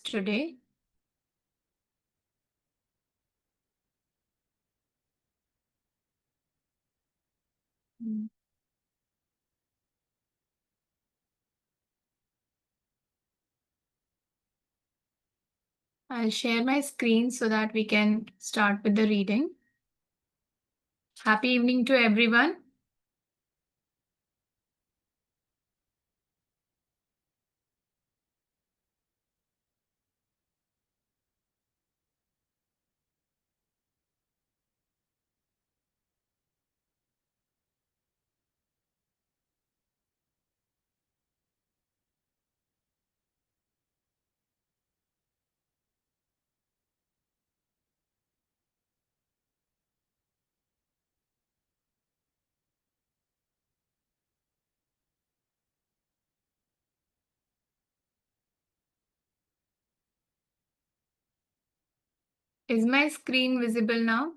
today. Mm. I'll share my screen so that we can start with the reading. Happy evening to everyone. Is my screen visible now?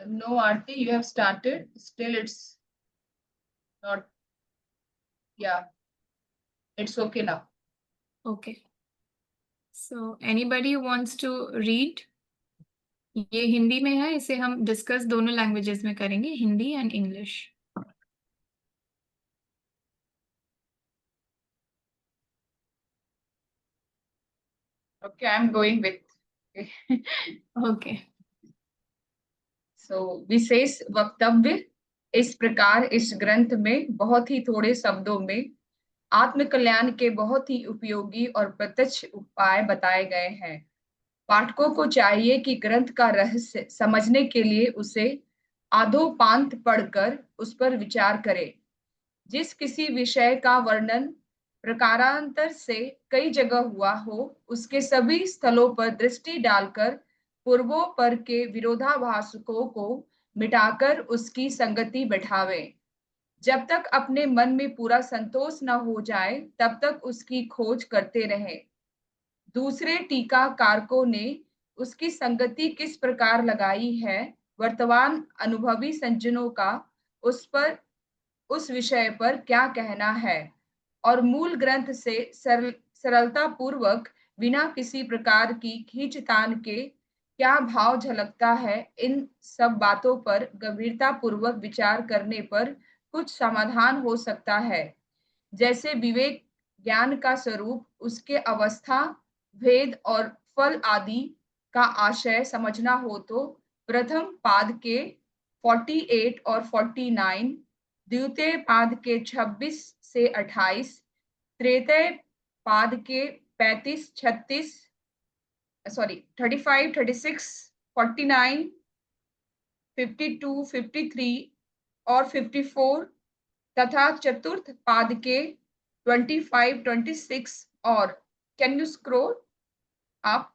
No, Aarti, you have started. Still, it's not. Yeah, it's okay now. Okay. So anybody who wants to read? ये हिंदी में है, इसे हम discuss दोनों languages में करेंगे, Hindi and English. Okay, I'm going with. Okay. So, विशेष वक्तव्य. इस प्रकार इस ग्रंथ में बहुत ही थोड़े शब्दों में आत्म कल्याण के बहुत ही उपयोगी और प्रत्यक्ष उपाय बताए गए हैं. पाठकों को चाहिए कि ग्रंथ का रहस्य समझने के लिए उसे आधोपांत पढ़कर उस पर विचार करें. जिस किसी विषय का वर्णन प्रकारांतर से कई जगह हुआ हो, उसके सभी स्थलों पर दृष्टि डालकर पूर्वोपर के विरोधाभासों को मिटाकर उसकी संगति बैठावें. जब तक अपने मन में पूरा संतोष न हो जाए, तब तक उसकी खोज करते रहें. दूसरे टीकाकारकों ने उसकी संगति किस प्रकार लगाई है, वर्तमान अनुभवी संजनों का उस विषय पर क्या कहना है, और मूल ग्रंथ से सरलता पूर्वक बिना किसी प्रकार की खींचतान के क्या भाव झलकता है, इन सब बातों पर गंभीरता पूर्वक विचार करने पर कुछ समाधान हो सकता है. जैसे विवेक ज्ञान का स्वरूप, उसके अवस्था भेद और फल आदि का आशय समझना हो तो प्रथम पाद के 48 और 49, द्वितीय पाद के 26 से 28, तृतीय पाद के 35, 36, सॉरी 35, 36, 49, 52, 53 और 54 तथा चतुर्थ पाद के 25, 26 और can you scroll up.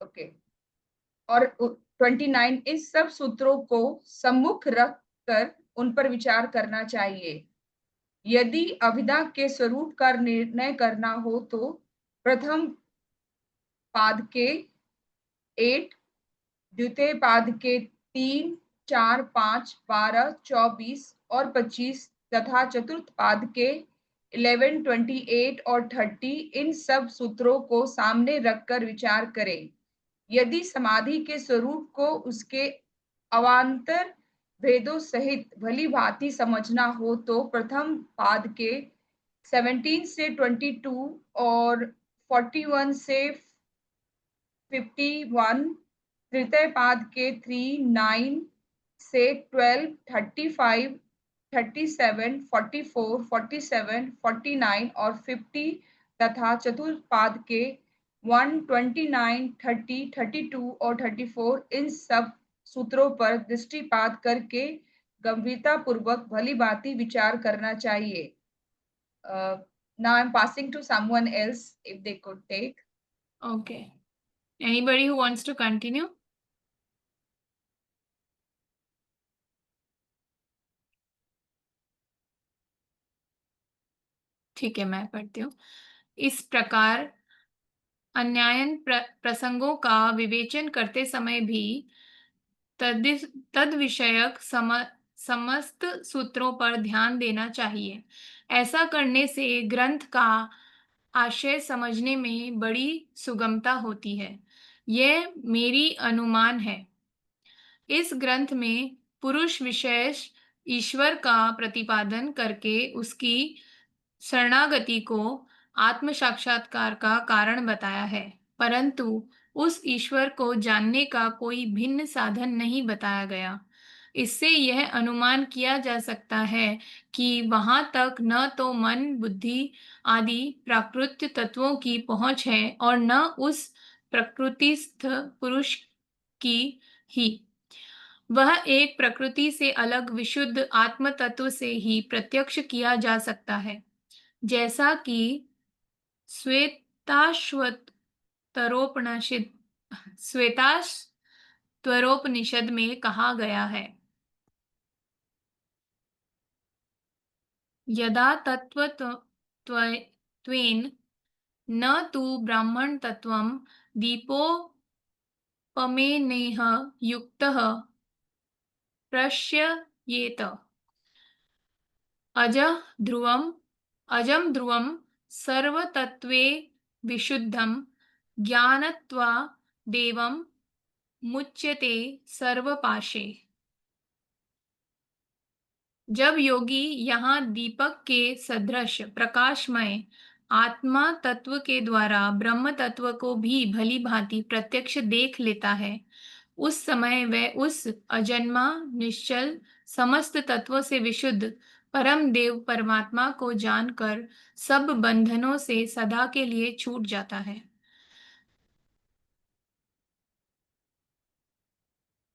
Okay. और 29, इस सब सूत्रों को सम्मुख रख कर उन पर विचार करना चाहिए. यदि अभिधा के स्वरूप का निर्णय करना हो तो प्रथम पाद के 8, द्वितीय पाद के 3, 4, 5, 12, 24 और 25 तथा चतुर्थ पाद के 11, 28 और 30, इन सब सूत्रों को सामने रखकर विचार करें. यदि समाधि के स्वरूप को उसके अवान्तर भेदों सहित भली भांति समझना हो तो प्रथम पाद के 17 से 22 और 41 से 51, तृतीय पाद के 3, 9 से 12, 35, 37, 44, 47, 49 और 50 तथा चतुर्थ पाद के 1, 29, 30, 32 और 34, इन सब सूत्रों पर दृष्टिपात करके गंभीरता पूर्वक भली भांति विचार करना चाहिए. Now I'm passing to someone else if they could take. Okay. Anybody who wants to continue? ठीक है, मैं पढ़ती हूँ। इस प्रकार अन्यायन प्रसंगों का विवेचन करते समय भी तदिस तद विषयक समस्त सूत्रों पर ध्यान देना चाहिए। ऐसा करने से ग्रंथ का आशय समझने में बड़ी सुगमता होती है। यह मेरी अनुमान है। इस ग्रंथ में पुरुष विशेष ईश्वर का प्रतिपादन करके उसकी शरणागति को आत्म साक्षात्कार का कारण बताया है, परंतु उस ईश्वर को जानने का कोई भिन्न साधन नहीं बताया गया। इससे यह अनुमान किया जा सकता है कि वहां तक न तो मन, बुद्धि आदि प्राकृत तत्वों की पहुंच है और न उस प्रकृतिस्थ पुरुष की ही। वह एक प्रकृति से अलग विशुद्ध आत्म तत्व से ही प्रत्यक्ष किया जा सकता है, जैसा कि श्वेताश्वतरोपनिषद श्वेताश्वतरोपनिषद में कहा गया है। यदा तत्त्वेन न तु ब्राह्मण तत्त्वं दीपोपमेनेह युक्तः प्रश्येत ध्रुवम् अजं ध्रुवं सर्वतत्त्वे विशुद्धं ज्ञात्वा देवं मुच्यते सर्वपाशे। जब योगी यहाँ दीपक के सदृश प्रकाशमय आत्मा तत्व के द्वारा ब्रह्म तत्व को भी भली भांति प्रत्यक्ष देख लेता है, उस समय वह उस अजन्मा निश्चल समस्त तत्वों से विशुद्ध परम देव परमात्मा को जानकर सब बंधनों से सदा के लिए छूट जाता है।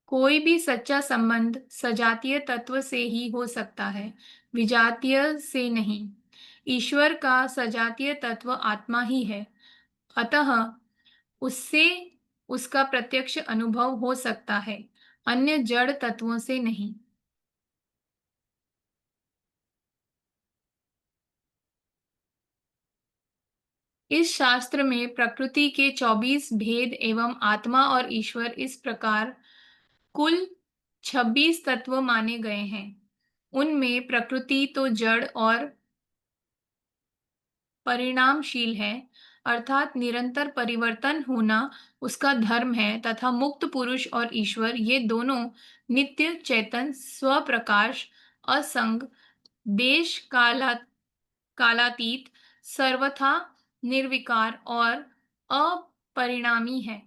कोई भी सच्चा संबंध सजातीय तत्व से ही हो सकता है, विजातीय से नहीं। ईश्वर का सजातीय तत्व आत्मा ही है, अतः उससे उसका प्रत्यक्ष अनुभव हो सकता है, अन्य जड़ तत्वों से नहीं। इस शास्त्र में प्रकृति के 24 भेद एवं आत्मा और ईश्वर इस प्रकार कुल 26 तत्व माने गए हैं। उनमें प्रकृति तो जड़ और परिणामशील है, अर्थात निरंतर परिवर्तन होना उसका धर्म है, तथा मुक्त पुरुष और ईश्वर ये दोनों नित्य चेतन स्वप्रकाश असंग देश कालातीत सर्वथा निर्विकार और अपरिणामी है।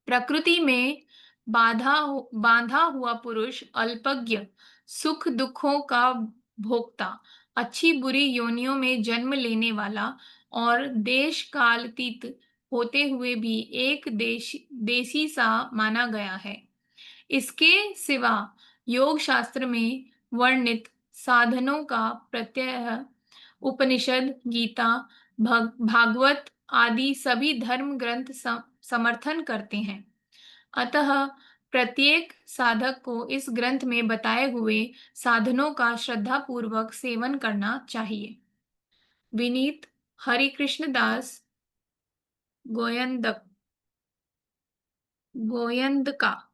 प्रकृति में बांधा हुआ पुरुष अल्पज्ञ, सुख दुखों का भोक्ता, अच्छी बुरी योनियों में जन्म लेने वाला और देश कालातीत होते हुए भी एक देसी सा माना गया है। इसके सिवा योग शास्त्र में वर्णित साधनों का प्रत्यय उपनिषद, गीता, भागवत आदि सभी धर्म ग्रंथ समर्थन करते हैं। अतः प्रत्येक साधक को इस ग्रंथ में बताए हुए साधनों का श्रद्धापूर्वक सेवन करना चाहिए। विनीत हरिकृष्ण दास गोयंदक गोयंदका।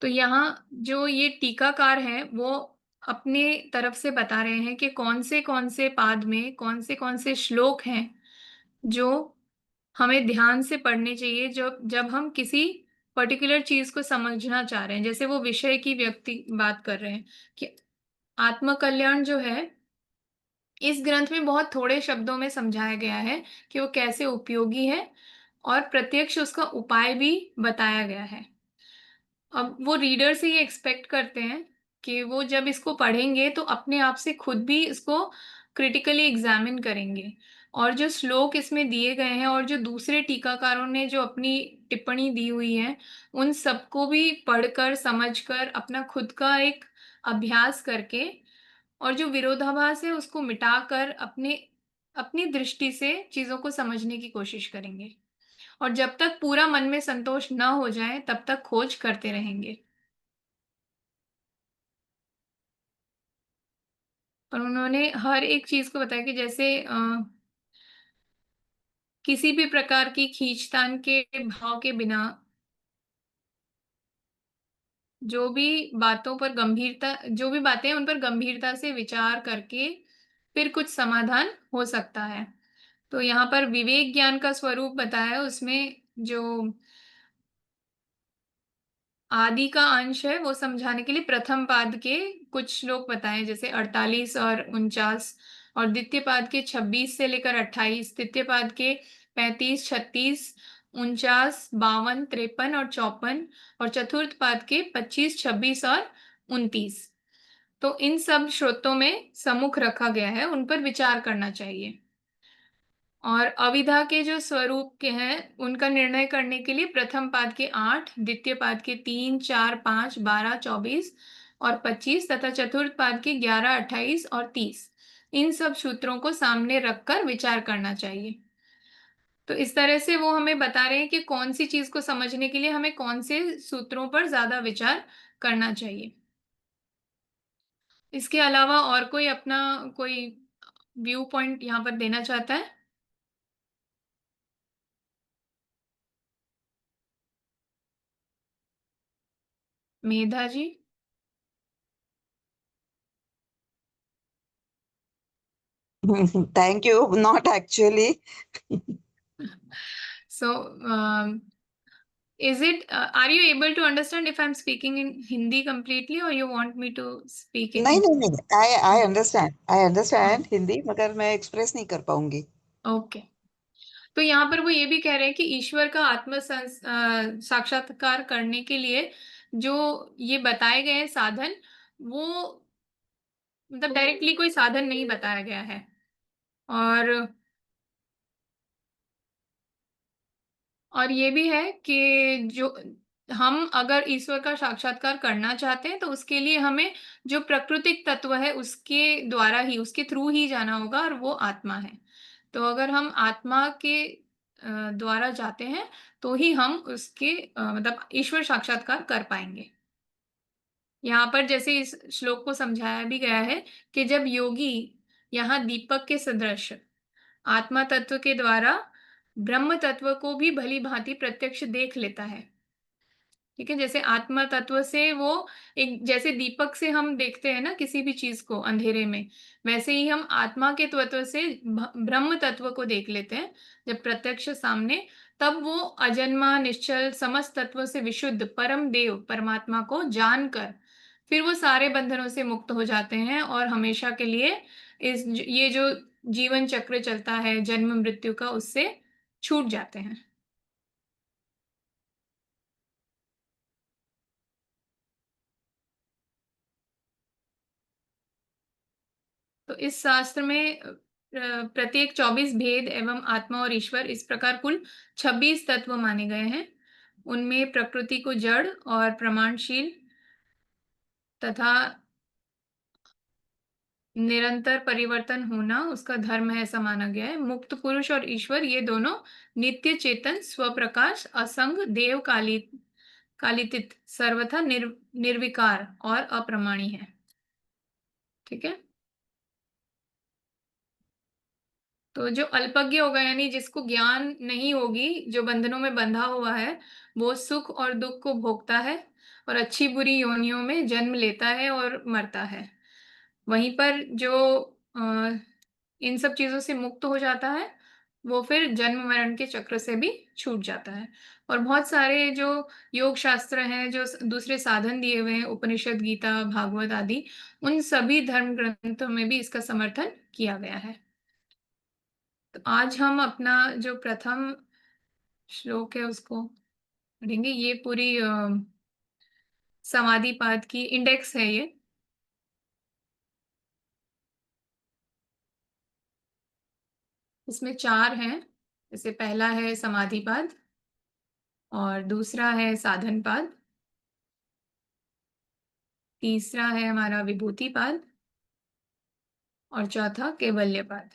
तो यहाँ जो ये टीकाकार हैं वो अपने तरफ से बता रहे हैं कि कौन से पाद में कौन से श्लोक हैं जो हमें ध्यान से पढ़ने चाहिए, जो जब हम किसी पर्टिकुलर चीज को समझना चाह रहे हैं। जैसे वो विषय की व्यक्ति बात कर रहे हैं कि आत्मकल्याण जो है इस ग्रंथ में बहुत थोड़े शब्दों में समझाया गया है कि वो कैसे उपयोगी है, और प्रत्यक्ष उसका उपाय भी बताया गया है। अब वो रीडर से ये एक्सपेक्ट करते हैं कि वो जब इसको पढ़ेंगे तो अपने आप से खुद भी इसको क्रिटिकली एग्जामिन करेंगे, और जो श्लोक इसमें दिए गए हैं और जो दूसरे टीकाकारों ने जो अपनी टिप्पणी दी हुई है उन सबको भी पढ़कर समझकर अपना खुद का एक अभ्यास करके, और जो विरोधाभास है उसको मिटाकर अपने अपनी दृष्टि से चीजों को समझने की कोशिश करेंगे। और जब तक पूरा मन में संतोष न हो जाए तब तक खोज करते रहेंगे। और उन्होंने हर एक चीज़ को बताया कि जैसे किसी भी प्रकार की खींचतान के भाव के बिना जो भी बातें हैं उन पर गंभीरता से विचार करके फिर कुछ समाधान हो सकता है। तो यहाँ पर विवेक ज्ञान का स्वरूप बताया है, उसमें जो आदि का अंश है वो समझाने के लिए प्रथम पाद के कुछ श्लोक बताएं, जैसे 48 और 49, और द्वितीय पाद के 26 से लेकर 28, तृतीय पाद के 35, 36, 49, 52, 53 और 54, और चतुर्थ पाद के 25, 26 और 29। तो इन सब स्रोतों में सम्मुख रखा गया है, उन पर विचार करना चाहिए। और अविधा के जो स्वरूप के हैं, उनका निर्णय करने के लिए प्रथम पाद के 8, द्वितीय पाद के 3, 4, 5, 12, 24 और 25 तथा चतुर्थ पाद के 11, 28 और 30, इन सब सूत्रों को सामने रखकर विचार करना चाहिए। तो इस तरह से वो हमें बता रहे हैं कि कौन सी चीज को समझने के लिए हमें कौन से सूत्रों पर ज्यादा विचार करना चाहिए। इसके अलावा और कोई अपना कोई व्यू पॉइंट यहाँ पर देना चाहता है? मेधा जी? Thank you. Not actually. So, are you able to understand if I'm speaking in Hindi completely or you want me to speak in नहीं नहीं English? नहीं, I understand. I हाँ, understand हिंदी, मगर मैं एक्सप्रेस नहीं कर पाऊंगी। ओके। तो यहाँ पर वो ये भी कह रहे हैं कि ईश्वर का साक्षात्कार करने के लिए जो ये बताए गए हैं साधन, वो मतलब डायरेक्टली कोई साधन नहीं बताया गया है। और ये भी है कि जो हम अगर ईश्वर का साक्षात्कार करना चाहते हैं तो उसके लिए हमें जो प्राकृतिक तत्व है उसके द्वारा ही, उसके थ्रू ही जाना होगा, और वो आत्मा है। तो अगर हम आत्मा के द्वारा जाते हैं तो ही हम उसके मतलब ईश्वर साक्षात्कार कर पाएंगे। यहाँ पर जैसे इस श्लोक को समझाया भी गया है कि जब योगी यहाँ दीपक के सदृश आत्मा तत्व के द्वारा ब्रह्म तत्व को भी भली भांति प्रत्यक्ष देख लेता है। ठीक है, जैसे आत्मा तत्व से वो एक, जैसे दीपक से हम देखते हैं ना किसी भी चीज को अंधेरे में, वैसे ही हम आत्मा के तत्व से ब्रह्म तत्व को देख लेते हैं जब प्रत्यक्ष सामने। तब वो अजन्मा निश्चल समस्त तत्व से विशुद्ध परम देव परमात्मा को जानकर फिर वो सारे बंधनों से मुक्त हो जाते हैं और हमेशा के लिए ये जो जीवन चक्र चलता है जन्म मृत्यु का, उससे छूट जाते हैं। तो इस शास्त्र में प्रत्येक 24 भेद एवं आत्मा और ईश्वर, इस प्रकार कुल 26 तत्व माने गए हैं। उनमें प्रकृति को जड़ और प्रमाणशील तथा निरंतर परिवर्तन होना उसका धर्म है, ऐसा माना गया है। मुक्त पुरुष और ईश्वर ये दोनों नित्य चेतन स्वप्रकाश असंग देव कालितीत सर्वथा निर्विकार और अप्रमाणी है। ठीक है। तो जो अल्पज्ञ होगा यानी जिसको ज्ञान नहीं होगी, जो बंधनों में बंधा हुआ है, वो सुख और दुख को भोगता है और अच्छी बुरी योनियों में जन्म लेता है और मरता है। वहीं पर जो अ, इन सब चीजों से मुक्त हो जाता है, वो फिर जन्म मरण के चक्र से भी छूट जाता है। और बहुत सारे जो योग शास्त्र हैं, जो दूसरे साधन दिए हुए हैं, उपनिषद, गीता, भागवत आदि, उन सभी धर्म ग्रंथों में भी इसका समर्थन किया गया है। तो आज हम अपना जो प्रथम श्लोक है उसको पढ़ेंगे। ये पूरी समाधि पाद की इंडेक्स है ये। इसमें 4 हैं। जैसे पहला है समाधि पाद, और दूसरा है साधन पाद, तीसरा है हमारा विभूति पाद, और चौथा कैवल्य पाद।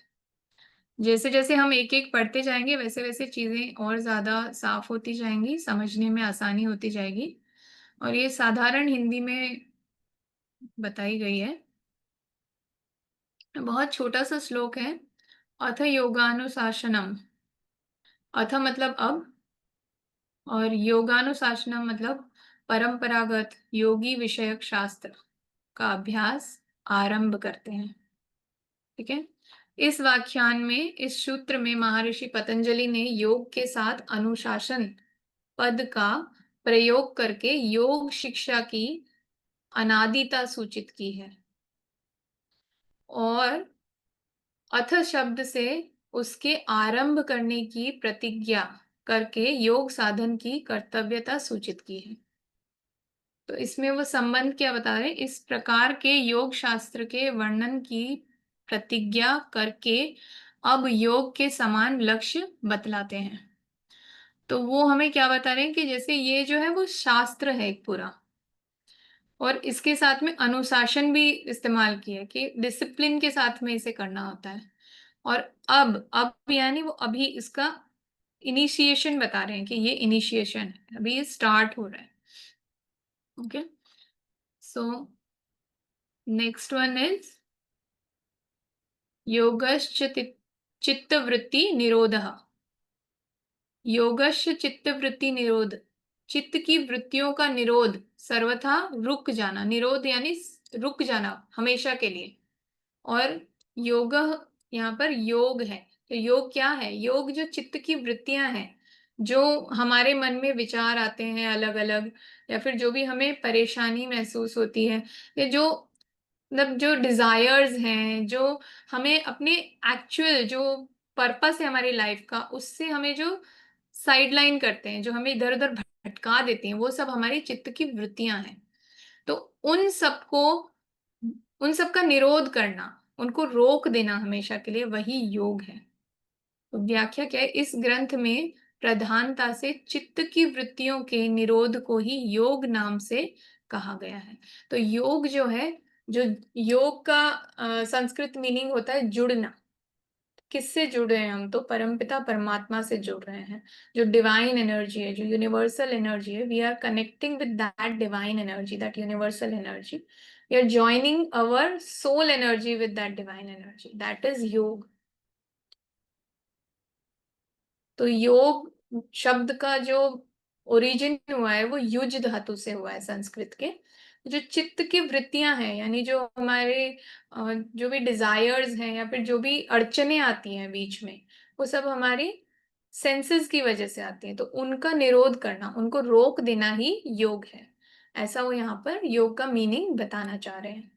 जैसे जैसे हम एक एक पढ़ते जाएंगे वैसे वैसे चीजें और ज्यादा साफ होती जाएंगी, समझने में आसानी होती जाएगी। और ये साधारण हिंदी में बताई गई है। बहुत छोटा सा श्लोक है। अथ योगानुशासनम, अथ मतलब अब, और योगानुशासनम मतलब परंपरागत योगी विषयक शास्त्र का अभ्यास आरंभ करते हैं। ठीक है। इस व्याख्यान में, इस सूत्र में महर्षि पतंजलि ने योग के साथ अनुशासन पद का प्रयोग करके योग शिक्षा की अनादिता सूचित की है, और अथ शब्द से उसके आरंभ करने की प्रतिज्ञा करके योग साधन की कर्तव्यता सूचित की है। तो इसमें वो संबंध क्या बता रहे हैं? इस प्रकार के योग शास्त्र के वर्णन की प्रतिज्ञा करके अब योग के समान लक्ष्य बतलाते हैं। तो वो हमें क्या बता रहे हैं कि जैसे ये जो है वो शास्त्र है एक पूरा, और इसके साथ में अनुशासन भी इस्तेमाल किया है कि डिसिप्लिन के साथ में इसे करना होता है। और अब यानी वो अभी इसका इनिशिएशन बता रहे हैं कि ये इनिशिएशन है, अभी ये स्टार्ट हो रहा है। Okay, so next one is योगश्च चित्तवृत्ति निरोधः। योगश्च चित्तवृत्ति निरोध, चित्त की वृत्तियों का निरोध, सर्वथा रुक जाना, निरोध यानी रुक जाना हमेशा के लिए। और योग, यहाँ पर योग है, तो योग क्या है? योग जो चित्त की वृत्तियां हैं, जो हमारे मन में विचार आते हैं अलग अलग, या फिर जो भी हमें परेशानी महसूस होती है, या जो मतलब जो डिजायर्स हैं, जो हमें अपने एक्चुअल जो पर्पस है हमारी लाइफ का, उससे हमें जो साइडलाइन करते हैं, जो हमें इधर उधर भटका देती हैं, वो सब हमारी चित्त की वृत्तियां हैं। तो उन सबको, उन सब का निरोध करना, उनको रोक देना हमेशा के लिए, वही योग है। तो व्याख्या क्या है? इस ग्रंथ में प्रधानता से चित्त की वृत्तियों के निरोध को ही योग नाम से कहा गया है। तो योग जो है, जो योग का संस्कृत मीनिंग होता है जुड़ना। किससे जुड़ रहे हैं हम? तो परमपिता परमात्मा से जुड़ रहे हैं। जो डिवाइन एनर्जी है, जो यूनिवर्सल एनर्जी है, we are connecting with that divine energy, that universal energy. We are joining our soul energy with that divine energy, that is yog. तो योग शब्द का जो ओरिजिन हुआ है वो युज धातु से हुआ है, संस्कृत के। जो चित्त की वृत्तियां हैं, यानी जो हमारे जो भी डिजायर्स हैं, या फिर जो भी अड़चने आती हैं बीच में, वो सब हमारी सेंसेस की वजह से आती हैं। तो उनका निरोध करना, उनको रोक देना ही योग है। ऐसा वो यहाँ पर योग का मीनिंग बताना चाह रहे हैं।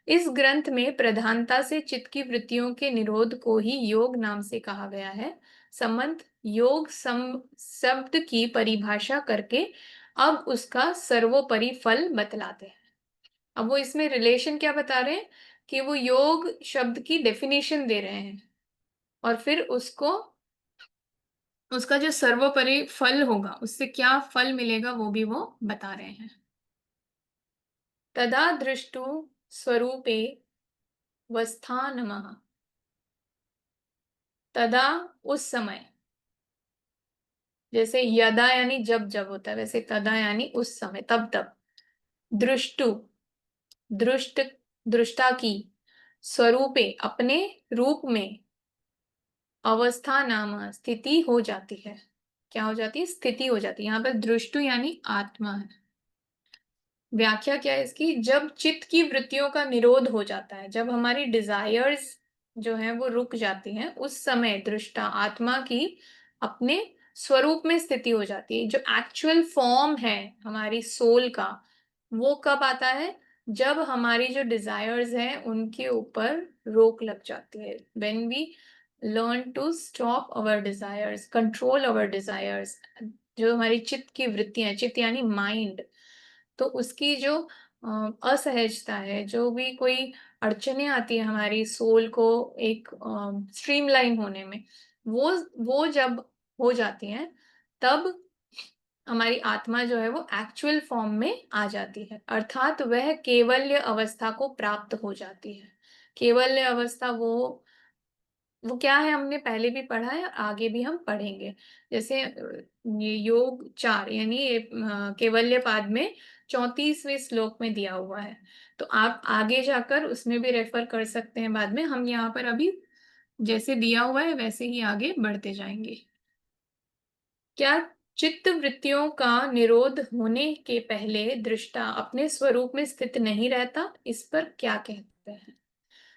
इस ग्रंथ में प्रधानता से चित्त की वृत्तियों के निरोध को ही योग नाम से कहा गया है। संबंध योग शब्द की परिभाषा करके अब उसका सर्वोपरि फल बतलाते हैं। अब वो इसमें रिलेशन क्या बता रहे हैं कि वो योग शब्द की डेफिनेशन दे रहे हैं, और फिर उसको, उसका जो सर्वोपरि फल होगा, उससे क्या फल मिलेगा, वो भी वो बता रहे हैं। तदा दृष्टु स्वरूपे वस्थानमः, तदा उस समय, जैसे यदा यानी जब जब होता है, वैसे तदा यानी उस समय, तब तब। दृष्टु, दृष्ट, दृष्टा की, स्वरूपे अपने रूप में, अवस्था नाम स्थिति हो जाती है। क्या हो जाती है? स्थिति हो जाती है। यहाँ पर दृष्टु यानी आत्मा है। व्याख्या क्या है इसकी? जब चित्त की वृत्तियों का निरोध हो जाता है, जब हमारी डिजायर्स जो है वो रुक जाती हैं, उस समय दृष्टा आत्मा की अपने स्वरूप में स्थिति हो जाती है। जो एक्चुअल फॉर्म है हमारी सोल का, वो कब आता है? जब हमारी जो डिजायर्स हैं उनके ऊपर रोक लग जाती है। When we learn to stop our desires, control our desires, जो हमारी चित्त की वृत्तियां, चित्त यानी माइंड, तो उसकी जो असहजता है, जो भी कोई अड़चने आती है हमारी सोल को एक स्ट्रीमलाइन होने में, वो जब हो जाती हैं, तब हमारी आत्मा जो है वो एक्चुअल फॉर्म में आ जाती है, अर्थात वह केवल्य अवस्था को प्राप्त हो जाती है। केवल्य अवस्था वो क्या है? हमने पहले भी पढ़ा है, आगे भी हम पढ़ेंगे। जैसे ये योग 4 यानी केवल्य पाद में 34वें श्लोक में दिया हुआ है। तो आप आगे जाकर उसमें भी रेफर कर सकते हैं बाद में। हम यहाँ पर अभी जैसे दिया हुआ है वैसे ही आगे बढ़ते जाएंगे। क्या चित्त वृत्तियों का निरोध होने के पहले दृष्टा अपने स्वरूप में स्थित नहीं रहता? इस पर क्या कहते हैं?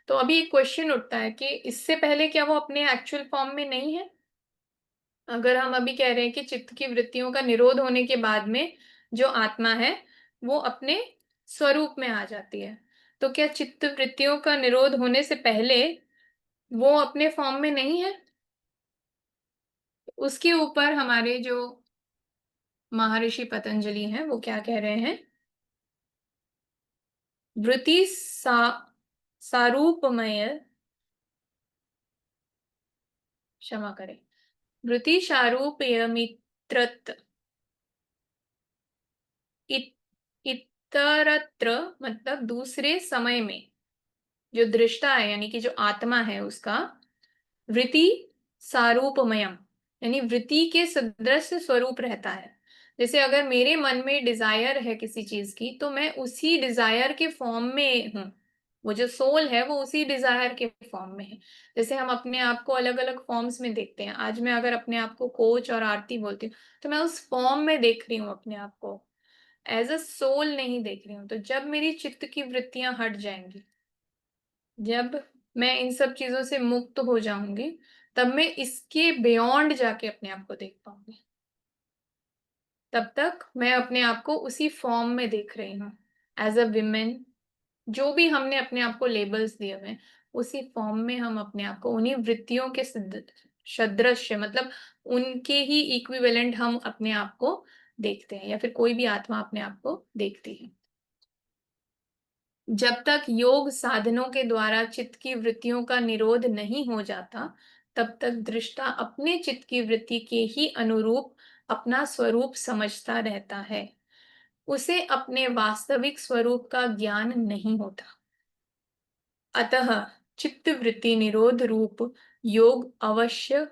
तो अभी एक क्वेश्चन उठता है कि इससे पहले क्या वो अपने एक्चुअल फॉर्म में नहीं है? अगर हम अभी कह रहे हैं कि चित्त की वृत्तियों का निरोध होने के बाद में जो आत्मा है वो अपने स्वरूप में आ जाती है, तो क्या चित्त वृत्तियों का निरोध होने से पहले वो अपने फॉर्म में नहीं है? उसके ऊपर हमारे जो महर्षि पतंजलि हैं वो क्या कह रहे हैं? वृत्ति सारूपमय, क्षमा करें, वृत्ति सारूप्यमित्रत इतरत्र, मतलब दूसरे समय में जो दृष्टा है यानी कि जो आत्मा है उसका वृत्ति सारूपमयम यानी वृत्ति के सदृश स्वरूप रहता है। जैसे अगर मेरे मन में डिजायर है किसी चीज की तो मैं उसी डिजायर के फॉर्म में हूँ, वो जो सोल है वो उसी डिजायर के फॉर्म में है। जैसे हम अपने आप को अलग अलग फॉर्म्स में देखते हैं। आज मैं अगर अपने आप को कोच और आरती बोलती हूँ तो मैं उस फॉर्म में देख रही हूँ अपने आप को, एज अ सोल नहीं देख रही हूँ। तो जब मेरी चित्त की वृत्तियां हट जाएंगी, जब मैं इन सब चीजों से मुक्त हो जाऊंगी, तब मैं इसके बियॉन्ड जाके अपने आप को देख पाऊंगी। तब तक मैं अपने आप को उसी फॉर्म में देख रही हूँ, एज अ विमेन। जो भी हमने अपने आप को लेबल्स दिए हुए हैं उसी फॉर्म में हम अपने आप को उन्हीं वृत्तियों के सदृश, मतलब उनके ही इक्विवेलेंट हम अपने आप को देखते हैं, या फिर कोई भी आत्मा अपने आप को देखती है। जब तक योग साधनों के द्वारा चित्त की वृत्तियों का निरोध नहीं हो जाता, तब तक दृष्टा अपने चित्त की वृत्ति के ही अनुरूप अपना स्वरूप समझता रहता है। उसे अपने वास्तविक स्वरूप का ज्ञान नहीं होता। अतः चित्त वृत्ति निरोध रूप योग अवश्य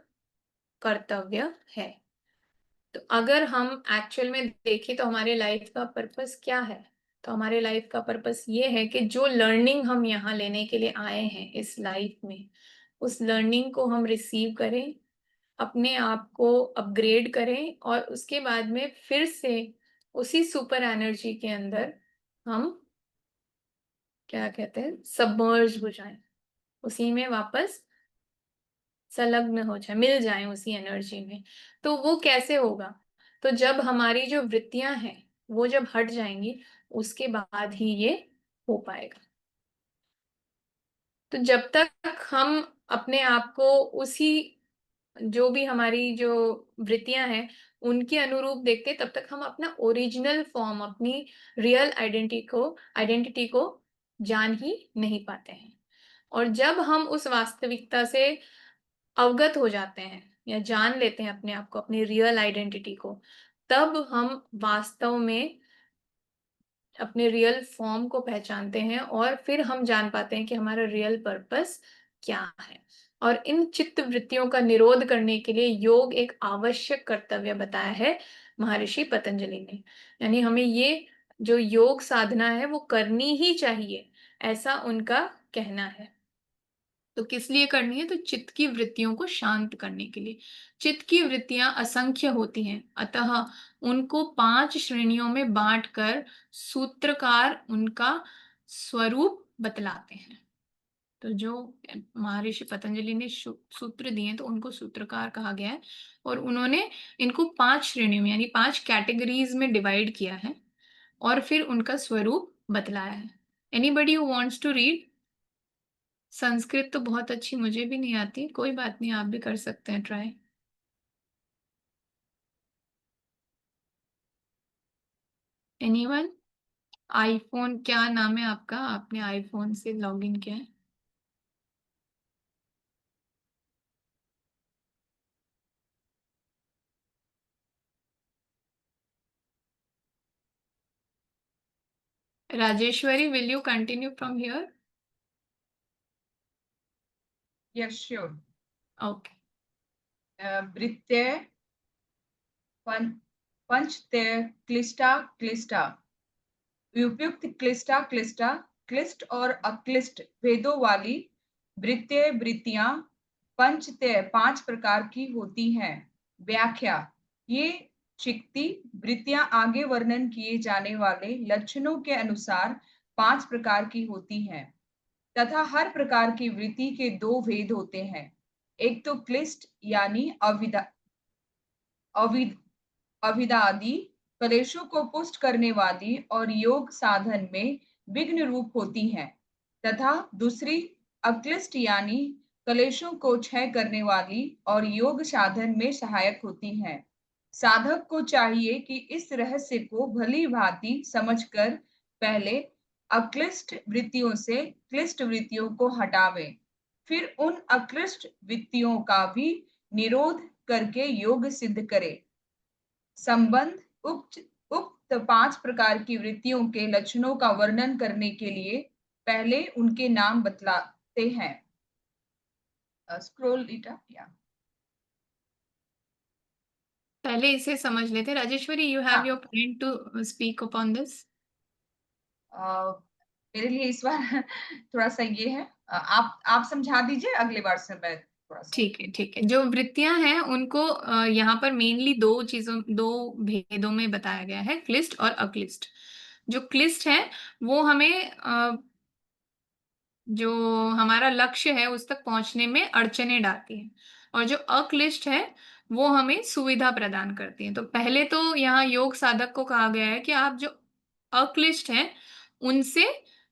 कर्तव्य है। तो अगर हम एक्चुअल में देखें तो हमारे लाइफ का पर्पस क्या है? तो हमारे लाइफ का पर्पस ये है कि जो लर्निंग हम यहाँ लेने के लिए आए हैं इस लाइफ में, उस लर्निंग को हम रिसीव करें, अपने आप को अपग्रेड करें और उसके बाद में फिर से उसी सुपर एनर्जी के अंदर हम क्या कहते हैं, सबमर्ज हो जाएं, उसी में वापस संलग्न हो जाए, मिल जाए उसी एनर्जी में। तो वो कैसे होगा? तो जब हमारी जो वृत्तियां हैं वो जब हट जाएंगी, उसके बाद ही ये हो पाएगा। तो जब तक हम अपने आप को उसी, जो भी हमारी जो वृत्तियां हैं उनके अनुरूप देखते, तब तक हम अपना ओरिजिनल फॉर्म, अपनी रियल आइडेंटिटी को जान ही नहीं पाते हैं। और जब हम उस वास्तविकता से अवगत हो जाते हैं या जान लेते हैं अपने आप को, अपनी रियल आइडेंटिटी को, तब हम वास्तव में अपने रियल फॉर्म को पहचानते हैं और फिर हम जान पाते हैं कि हमारा रियल पर्पस क्या है। और इन चित्त वृत्तियों का निरोध करने के लिए योग एक आवश्यक कर्तव्य बताया है महर्षि पतंजलि ने। यानी हमें ये जो योग साधना है वो करनी ही चाहिए, ऐसा उनका कहना है। तो किस लिए करनी है? तो चित्त की वृत्तियों को शांत करने के लिए। चित्त की वृत्तियां असंख्य होती हैं, अतः उनको 5 श्रेणियों में बांटकर सूत्रकार उनका स्वरूप बतलाते हैं। तो जो महर्षि पतंजलि ने सूत्र दिए तो उनको सूत्रकार कहा गया है, और उन्होंने इनको 5 श्रेणियों में यानी 5 कैटेगरीज में डिवाइड किया है और फिर उनका स्वरूप बतलाया है। Anybody who wants to read? Sanskrit तो बहुत अच्छी मुझे भी नहीं आती, कोई बात नहीं, आप भी कर सकते हैं ट्राई। एनीवन? आईफोन, क्या नाम है आपका? आपने आईफोन से लॉगिन किया है? Rajeshwari, will you continue from here? Yes, sure. Okay. वृत्ते पंचते क्लिष्टा क्लिष्टा उपयुक्त क्लिष्ट और अक्लिष्ट भेदों वाली वृत्तियां पंचतय 5 प्रकार की होती हैं। व्याख्या: ये चिक्ति वृत्तियां आगे वर्णन किए जाने वाले लक्षणों के अनुसार 5 प्रकार की होती हैं तथा हर प्रकार की वृत्ति के 2 भेद होते हैं। एक तो क्लिष्ट यानी अविदादि कलेशों को पुष्ट करने वाली और योग साधन में विघ्न रूप होती हैं तथा दूसरी अक्लिष्ट यानी कलेशों को क्षय करने वाली और योग साधन में सहायक होती हैं। साधक को चाहिए कि इस रहस्य को भली भांति समझकर पहले अक्लिष्ट वृत्तियों से क्लिष्ट वृत्तियों को हटावे, फिर उन अक्लिष्ट वृत्तियों का भी निरोध करके योग सिद्ध करे। संबंध उक्त 5 प्रकार की वृत्तियों के लक्षणों का वर्णन करने के लिए पहले उनके नाम बतलाते हैं। स्क्रॉल इट अप या पहले इसे समझ लेते हैं। राजेश्वरी, यू हैव हाँ। Your point two speak upon this. मेरे लिए इस बार थोड़ा सा ये है, आप समझा दीजिए, अगले बार से मैं थोड़ा सा। ठीक है, ठीक है। जो वृत्तियां हैं उनको यहाँ पर मेनली दो भेदों में बताया गया है, क्लिष्ट और अक्लिष्ट। जो क्लिष्ट है वो हमें जो हमारा लक्ष्य है उस तक पहुंचने में अड़चने डालती है, और जो अक्लिष्ट है वो हमें सुविधा प्रदान करती है। तो पहले तो यहाँ योग साधक को कहा गया है कि आप जो अक्लिष्ट हैं उनसे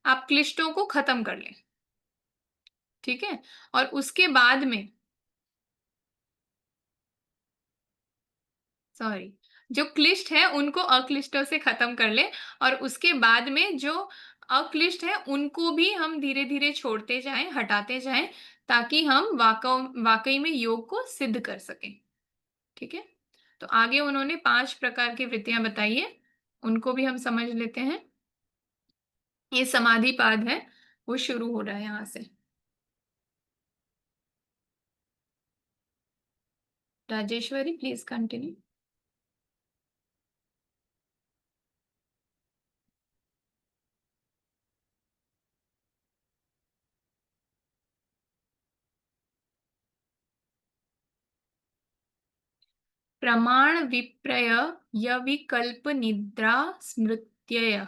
आप क्लिष्टों को खत्म कर लें, ठीक है। और उसके बाद में सॉरी, जो क्लिष्ट है उनको अक्लिष्टों से खत्म कर ले, और उसके बाद में जो अक्लिष्ट है उनको भी हम धीरे धीरे छोड़ते जाएं, हटाते जाएं, ताकि हम वाकई में योग को सिद्ध कर सकें, ठीक है। तो आगे उन्होंने 5 प्रकार की वृत्तियां बताई है, उनको भी हम समझ लेते हैं। ये समाधि पाद है, वो शुरू हो रहा है यहां से। Rajeshwari, please continue. प्रमाण विप्रय यविकल्प निद्रा स्मृत्ययः।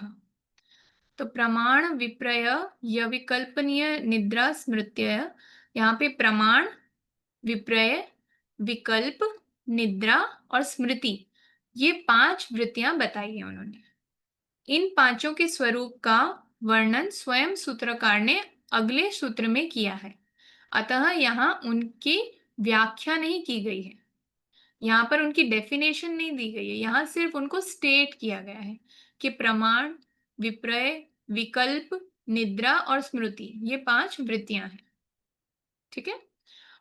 तो प्रमाण विप्रय यविकल्पनीय निद्रा स्मृत्यय, यहाँ पे प्रमाण, विप्रय, विकल्प, निद्रा और स्मृति, ये 5 वृत्तियां बताई है उन्होंने। इन पांचों के स्वरूप का वर्णन स्वयं सूत्रकार ने अगले सूत्र में किया है, अतः यहाँ उनकी व्याख्या नहीं की गई है, यहाँ पर उनकी डेफिनेशन नहीं दी गई है, यहाँ सिर्फ उनको स्टेट किया गया है कि प्रमाण, विप्रय, विकल्प, निद्रा और स्मृति, ये 5 वृत्तियां हैं, ठीक है।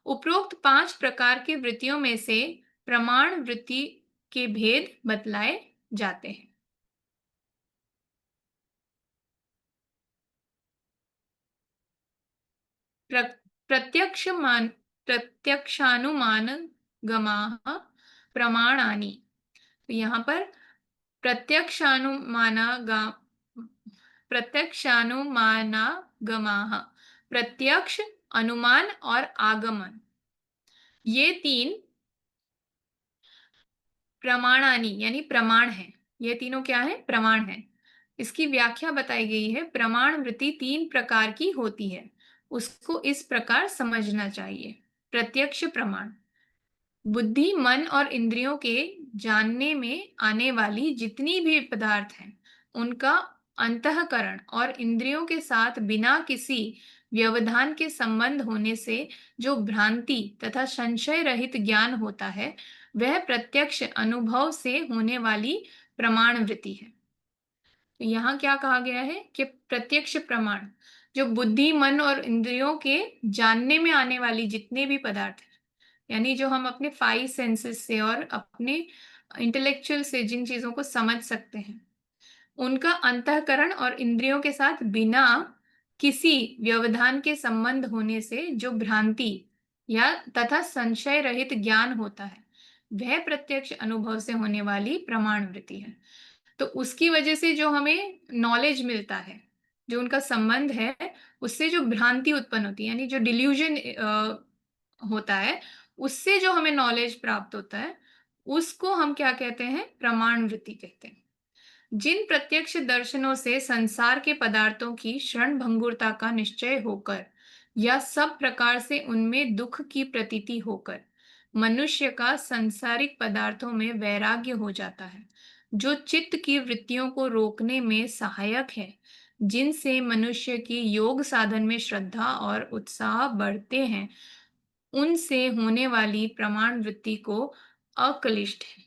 उपरोक्त 5 प्रकार की वृत्तियों में से प्रमाण वृत्ति के भेद बतलाए जाते हैं। प्रत्यक्षानुमानगमाः प्रमाणानि। तो यहाँ पर प्रत्यक्षानुमानागमाः, प्रत्यक्ष, अनुमान और आगमन, ये 3 प्रमाणानि यानी प्रमाण है। ये तीनों क्या है? प्रमाण है। इसकी व्याख्या बताई गई है, प्रमाण वृत्ति 3 प्रकार की होती है, उसको इस प्रकार समझना चाहिए। प्रत्यक्ष प्रमाण: बुद्धि, मन और इंद्रियों के जानने में आने वाली जितनी भी पदार्थ हैं, उनका अंतःकरण और इंद्रियों के साथ बिना किसी व्यवधान के संबंध होने से जो भ्रांति तथा संशय रहित ज्ञान होता है, वह प्रत्यक्ष अनुभव से होने वाली प्रमाण वृत्ति है। तो यहाँ क्या कहा गया है कि प्रत्यक्ष प्रमाण, जो बुद्धि, मन और इंद्रियों के जानने में आने वाली जितने भी पदार्थ हैं, यानी जो हम अपने 5 सेंसेस से और अपने इंटेलेक्चुअल से जिन चीजों को समझ सकते हैं, उनका अंतःकरण और इंद्रियों के साथ बिना किसी व्यवधान के संबंध होने से जो भ्रांति या तथा संशय रहित ज्ञान होता है, वह प्रत्यक्ष अनुभव से होने वाली प्रमाण वृत्ति है। तो उसकी वजह से जो हमें नॉलेज मिलता है, जो उनका संबंध है, उससे जो भ्रांति उत्पन्न होती है, यानी जो डिल्यूजन होता है, उससे जो हमें नॉलेज प्राप्त होता है, उसको हम क्या कहते हैं? प्रमाण वृत्ति कहते हैं। जिन प्रत्यक्ष दर्शनों से संसार के पदार्थों की क्षणभंगुरता का निश्चय होकर या सब प्रकार से उनमें दुख की प्रतीति होकर मनुष्य का सांसारिक पदार्थों में वैराग्य हो जाता है, जो चित्त की वृत्तियों को रोकने में सहायक है, जिनसे मनुष्य की योग साधन में श्रद्धा और उत्साह बढ़ते हैं, उनसे होने वाली प्रमाण वृत्ति को अकलिष्ठ है।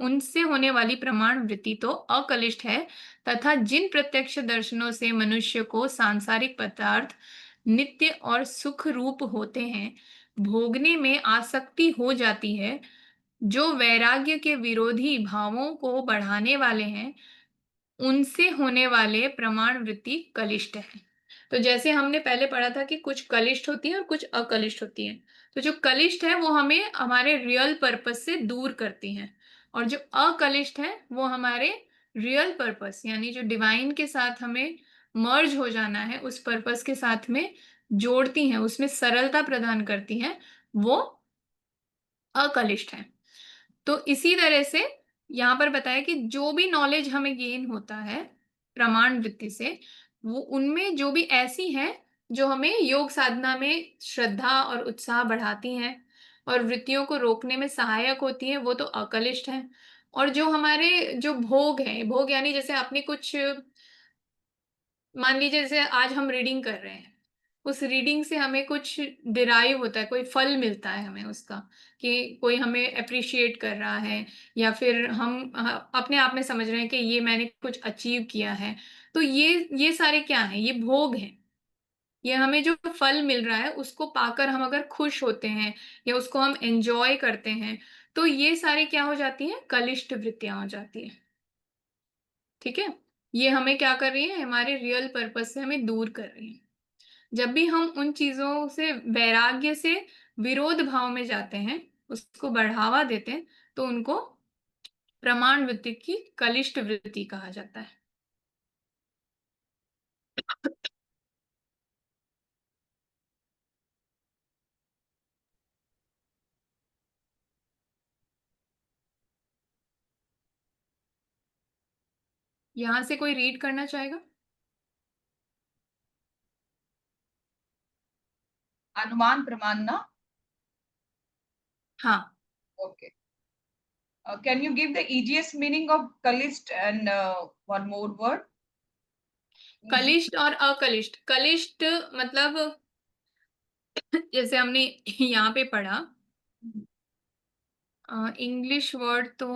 उनसे होने वाली प्रमाण वृत्ति तो अकलिष्ठ है, तथा जिन प्रत्यक्ष दर्शनों से मनुष्य को सांसारिक पदार्थ नित्य और सुख रूप होते हैं, भोगने में आसक्ति हो जाती है, जो वैराग्य के विरोधी भावों को बढ़ाने वाले हैं, उनसे होने वाले प्रमाण वृत्ति कलिष्ठ है। तो जैसे हमने पहले पढ़ा था कि कुछ कलिष्ठ होती है और कुछ अकलिष्ठ होती है। तो जो कलिष्ठ है वो हमें हमारे रियल पर्पस से दूर करती हैं, और जो अकलिष्ठ है वो हमारे रियल पर्पस यानी जो डिवाइन के साथ हमें मर्ज हो जाना है, उस पर्पस के साथ में जोड़ती हैं, उसमें सरलता प्रदान करती हैं, वो अकलिष्ठ है। तो इसी तरह से यहाँ पर बताया कि जो भी नॉलेज हमें गेन होता है प्रमाण वृत्ति से, वो उनमें जो भी ऐसी हैं जो हमें योग साधना में श्रद्धा और उत्साह बढ़ाती हैं और वृत्तियों को रोकने में सहायक होती हैं, वो तो अकलिष्ठ हैं। और जो हमारे जो भोग हैं, भोग यानी जैसे आपने कुछ मान लीजिए जैसे आज हम रीडिंग कर रहे हैं, उस रीडिंग से हमें कुछ डिराइव होता है, कोई फल मिलता है हमें उसका, कि कोई हमें एप्रिशिएट कर रहा है, या फिर हम अपने आप में समझ रहे हैं कि ये मैंने कुछ अचीव किया है। तो ये सारे क्या हैं? ये भोग हैं। ये हमें जो फल मिल रहा है उसको पाकर हम अगर खुश होते हैं या उसको हम एन्जॉय करते हैं, तो ये सारी क्या हो जाती हैं? कलिष्ठ वृत्तियाँ हो जाती हैं। ठीक है? ये हमें क्या कर रही है? हमारे रियल पर्पस से हमें दूर कर रही है। जब भी हम उन चीज़ों से वैराग्य से विरोध भाव में जाते हैं, उसको बढ़ावा देते हैं, तो उनको प्रमाण वृत्ति की कलिष्ठ वृत्ति कहा जाता है। यहाँ से कोई रीड करना चाहेगा? अनुमान प्रमाण ना? हाँ। Okay. Can you give the easiest meaning of Kalist and one more word? Easy. कलिष्ठ और अकलिष्ठ। कलिष्ठ मतलब जैसे हमने यहाँ पे पढ़ा, इंग्लिश वर्ड तो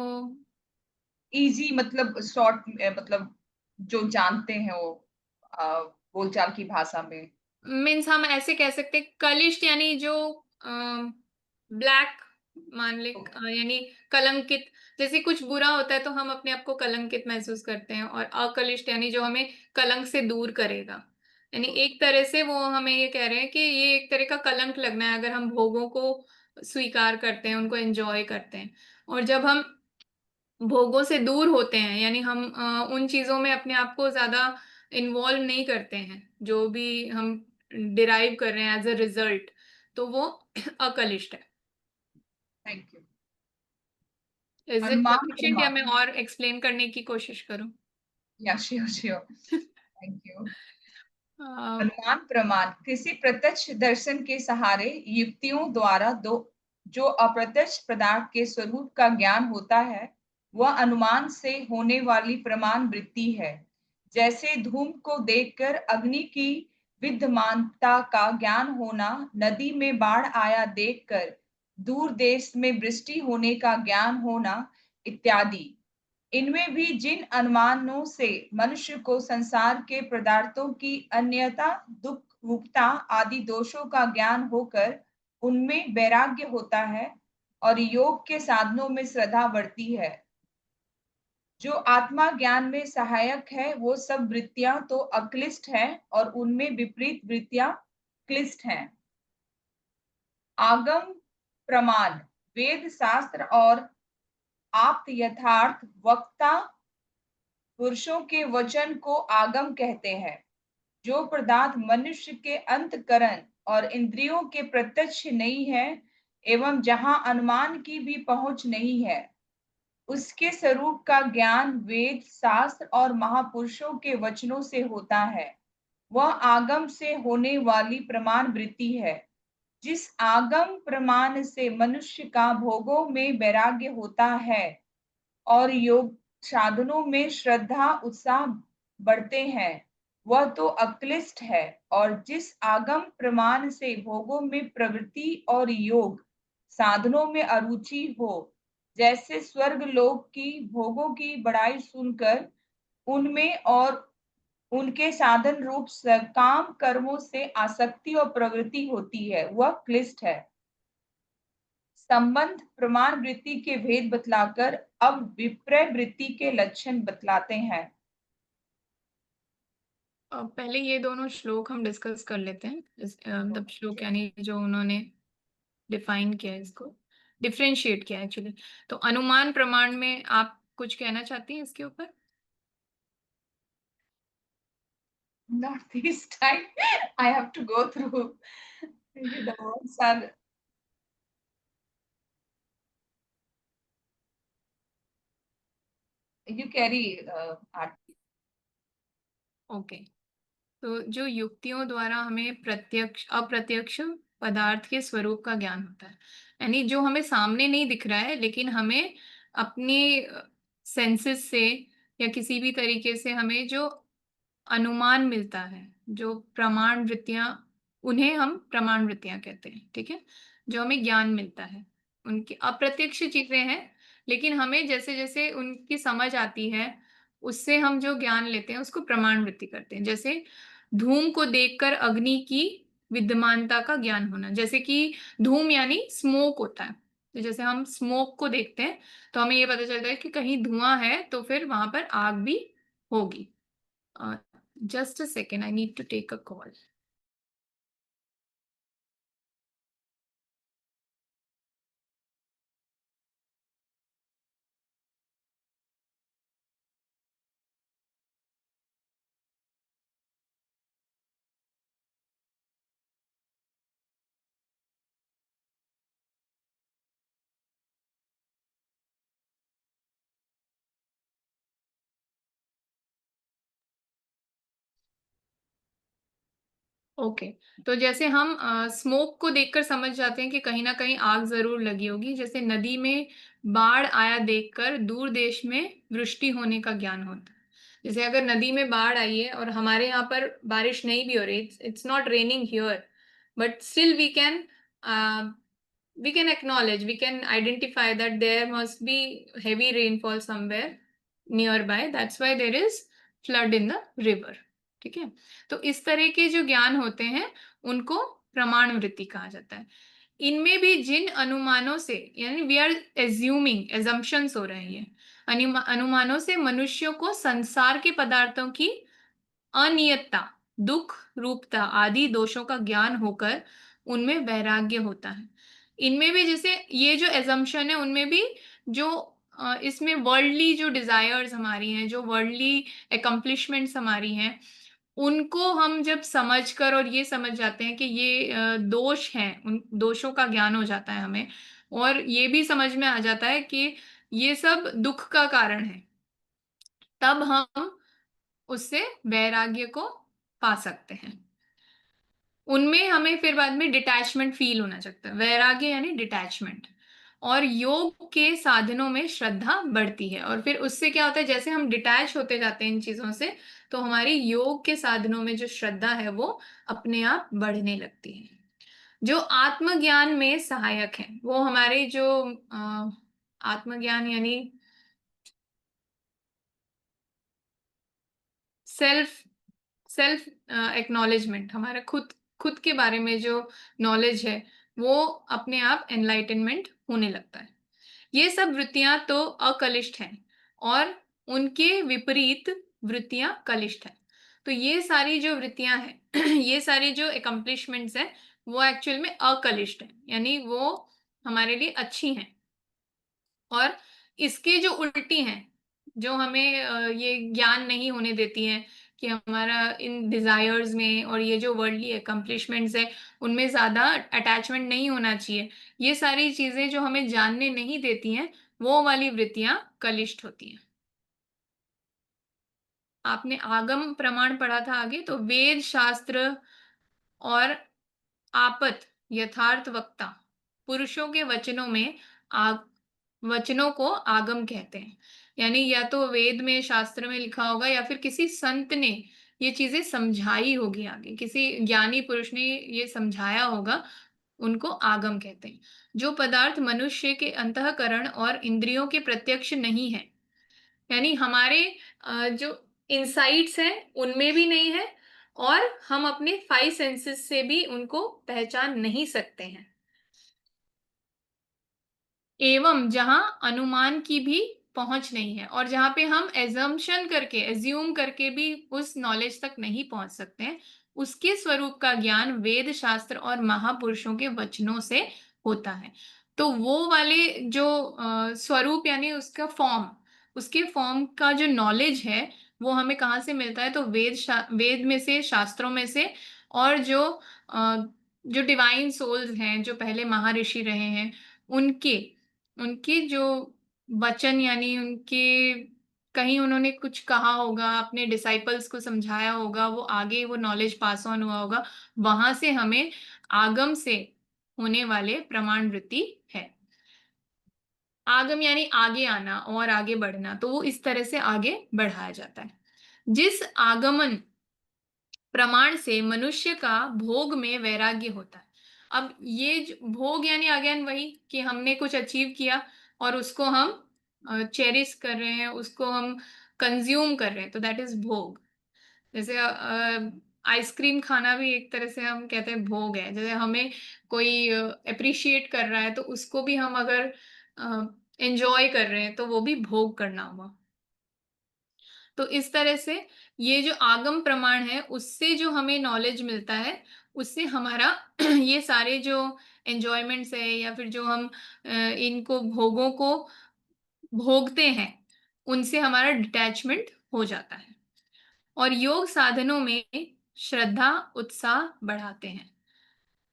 Easy मतलब शॉर्ट, मतलब जो जानते हैं वो बोलचाल की भाषा में। मीन्स हम ऐसे कह सकते हैं कलिष्ठ यानी जो ब्लैक मान ले, यानी कलंकित। जैसे कुछ बुरा होता है तो हम अपने आप को कलंकित महसूस करते हैं, और अकलिष्ठ यानी जो हमें कलंक से दूर करेगा। यानी एक तरह से वो हमें ये कह रहे हैं कि ये एक तरह का कलंक लगना है अगर हम भोगों को स्वीकार करते हैं, उनको एंजॉय करते हैं। और जब हम भोगों से दूर होते हैं, यानी हम उन चीज़ों में अपने आप को ज़्यादा इन्वॉल्व नहीं करते हैं, जो भी हम डिराइव कर रहे हैं एज़ अ रिज़ल्ट, तो वो अकलिष्ठ है। Thank you. इज़ इट अनुमान सफिशिएंट या प्रमाण। मैं और एक्सप्लेन करने की कोशिश करूँ? या श्योर श्योर, थैंक यू। अ, अनुमान प्रमाण किसी प्रत्यक्ष दर्शन के सहारे युक्तियों द्वारा दो जो अप्रत्यक्ष पदार्थ के स्वरूप का ज्ञान होता है, वह अनुमान से होने वाली प्रमाण वृत्ति है। जैसे धूम को देखकर अग्नि की विद्यमानता का ज्ञान होना, नदी में बाढ़ आया देखकर दूर देश में वृष्टि होने का ज्ञान होना इत्यादि। इनमें भी जिन अनुमानों से मनुष्य को संसार के पदार्थों की अन्यथा, दुख रूपता आदि दोषों का ज्ञान होकर उनमें वैराग्य होता है और योग के साधनों में श्रद्धा बढ़ती है, जो आत्मा ज्ञान में सहायक है, वो सब वृत्तियां तो अक्लिष्ट हैं और उनमें विपरीत वृत्तियां क्लिष्ट हैं। आगम प्रमाण वेद शास्त्र और आप्त यथार्थ वक्ता पुरुषों के वचन को आगम कहते हैं, जो पदार्थ मनुष्य के अंतःकरण और इंद्रियों के प्रत्यक्ष नहीं है एवं जहां अनुमान की भी पहुंच नहीं है, उसके स्वरूप का ज्ञान वेद, शास्त्र और महापुरुषों के वचनों से होता है। वह आगम से होने वाली प्रमाण वृत्ति है। जिस आगम प्रमाण से मनुष्य का भोगों में वैराग्य होता है और योग साधनों में श्रद्धा उत्साह बढ़ते हैं, वह तो अक्लिष्ट है। और जिस आगम प्रमाण से भोगों में प्रवृत्ति और योग साधनों में अरुचि हो, जैसे स्वर्ग लोक की भोगों की बड़ाई सुनकर उनमें और उनके साधन रूप काम कर्मों से आसक्ति और प्रवृत्ति होती है, वह क्लिष्ट है। संबंध प्रमाण वृत्ति के भेद बतलाकर अब विप्रय वृत्ति के लक्षण बतलाते हैं। पहले ये दोनों श्लोक हम डिस्कस कर लेते हैं। मतलब श्लोक यानी जो उन्होंने डिफाइन किया है, इसको डिफरेंशिएट किया एक्चुअली। तो अनुमान प्रमाण में आप कुछ कहना चाहती हैं इसके ऊपर? Not this time. I have to go through. The words are. You carry art. Okay. तो जो युक्तियों द्वारा हमें प्रत्यक्ष अप्रत्यक्ष पदार्थ के स्वरूप का ज्ञान होता है, यानी जो हमें सामने नहीं दिख रहा है लेकिन हमें अपने सेंसेस से या किसी भी तरीके से हमें जो अनुमान मिलता है, जो प्रमाण वृत्तियां, उन्हें हम प्रमाण वृत्तियां कहते हैं, ठीक है? जो हमें ज्ञान मिलता है, उनकी अप्रत्यक्ष चीजें हैं, लेकिन हमें जैसे जैसे उनकी समझ आती है, उससे हम जो ज्ञान लेते हैं उसको प्रमाण वृत्ति करते हैं। जैसे धूम को देखकर अग्नि की विद्यमानता का ज्ञान होना, जैसे कि धूम यानी स्मोक होता है। तो जैसे हम स्मोक को देखते हैं तो हमें ये पता चलता है कि कहीं धुआं है तो फिर वहां पर आग भी होगी। Just a second, I need to take a call. Okay. तो जैसे हम स्मोक को देखकर समझ जाते हैं कि कहीं ना कहीं आग जरूर लगी होगी। जैसे नदी में बाढ़ आया देखकर दूर देश में वृष्टि होने का ज्ञान होता है। जैसे अगर नदी में बाढ़ आई है और हमारे यहाँ पर बारिश नहीं भी हो रही, it's not raining here, but still we can acknowledge, we can identify that there must be heavy rainfall somewhere nearby, that's why there is flood in the river। ठीक है? तो इस तरह के जो ज्ञान होते हैं उनको प्रमाण वृत्ति कहा जाता है। इनमें भी जिन अनुमानों से, यानी वी आर एज्यूमिंग, एजम्पशंस हो रहे हैं, अनुमानों से मनुष्यों को संसार के पदार्थों की अनियतता, दुख रूपता आदि दोषों का ज्ञान होकर उनमें वैराग्य होता है। इनमें भी जैसे ये जो एजम्पशन है उनमें भी जो इसमें वर्ल्डली जो डिजायर्स हमारी हैं, जो वर्ल्डली अकम्प्लिशमेंट्स हमारी हैं, उनको हम जब समझकर और ये समझ जाते हैं कि ये दोष हैं, उन दोषों का ज्ञान हो जाता है हमें, और ये भी समझ में आ जाता है कि ये सब दुख का कारण है, तब हम उससे वैराग्य को पा सकते हैं। उनमें हमें फिर बाद में डिटैचमेंट फील होना चाहिए। वैराग्य यानी डिटैचमेंट। और योग के साधनों में श्रद्धा बढ़ती है, और फिर उससे क्या होता है, जैसे हम डिटैच होते जाते हैं इन चीजों से, तो हमारी योग के साधनों में जो श्रद्धा है वो अपने आप बढ़ने लगती है। जो आत्मज्ञान में सहायक है वो हमारे जो आत्मज्ञान यानी सेल्फ सेल्फ एक्नॉलेजमेंट, हमारा खुद खुद के बारे में जो नॉलेज है वो अपने आप एनलाइटनमेंट होने लगता है। ये सब वृत्तियां तो अकलिष्ट हैं और उनके विपरीत वृत्तियां कलिष्ट हैं। तो ये सारी जो वृत्तियां हैं ये सारी जो अकम्प्लिशमेंट्स हैं वो एक्चुअल में अकलिष्ट हैं, यानी वो हमारे लिए अच्छी हैं। और इसके जो उल्टी हैं जो हमें ये ज्ञान नहीं होने देती हैं कि हमारा इन डिज़ायर्स में और ये जो वर्ल्डली अकम्प्लिशमेंट्स है, उनमें ज़्यादा अटैचमेंट नहीं होना चाहिए। ये सारी चीज़ें जो हमें जानने नहीं देती हैं, वो वाली वृत्तियाँ कलिष्ठ होती हैं। आपने आगम प्रमाण पढ़ा था आगे, तो वेद, शास्त्र और आपत, यथार्थ वक्ता, पुरुषों के वचनों में आग वचनों को आगम कहते हैं। यानी या तो वेद में, शास्त्र में लिखा होगा या फिर किसी संत ने ये चीज़ें समझाई होगी आगे, किसी ज्ञानी पुरुष ने ये समझाया होगा, उनको आगम कहते हैं। जो पदार्थ मनुष्य के अंतःकरण और इंद्रियों के प्रत्यक्ष नहीं है, यानी हमारे जो इनसाइट्स हैं, उनमें भी नहीं है और हम अपने 5 सेंसेस से भी उनको पहचान नहीं सकते हैं। एवं जहाँ अनुमान की भी पहुँच नहीं है और जहाँ पे हम एज़्यूम करके भी उस नॉलेज तक नहीं पहुँच सकते हैं, उसके स्वरूप का ज्ञान वेद, शास्त्र और महापुरुषों के वचनों से होता है। तो वो वाले जो स्वरूप यानी उसके फॉर्म का जो नॉलेज है, वो हमें कहाँ से मिलता है? तो वेद में से, शास्त्रों में से और जो डिवाइन सोल्स हैं, जो पहले महर्षि रहे हैं, उनके उनके जो वचन यानी उनके कहीं उन्होंने कुछ कहा होगा, अपने डिसाइपल्स को समझाया होगा, वो आगे वो नॉलेज पास ऑन हुआ होगा, वहाँ से हमें आगम से होने वाले प्रमाण वृत्ति है। आगम यानी आगे आना और आगे बढ़ना, तो वो इस तरह से आगे बढ़ाया जाता है। जिस आगमन प्रमाण से मनुष्य का भोग में वैराग्य होता है। अब ये भोग यानी अगेन वही कि हमने कुछ अचीव किया और उसको हम चेरिश कर रहे हैं, उसको हम कंज्यूम कर रहे हैं, तो दैट इज भोग। जैसे आइसक्रीम खाना भी एक तरह से हम कहते हैं भोग है। जैसे हमें कोई अप्रिशिएट कर रहा है तो उसको भी हम अगर एंजॉय कर रहे हैं तो वो भी भोग करना हुआ। तो इस तरह से ये जो आगम प्रमाण है, उससे जो हमें नॉलेज मिलता है, उससे हमारा ये सारे जो एन्जॉयमेंट्स है या फिर जो हम इनको भोगों को भोगते हैं, उनसे हमारा डिटैचमेंट हो जाता है। और योग साधनों में श्रद्धा, उत्साह बढ़ाते हैं।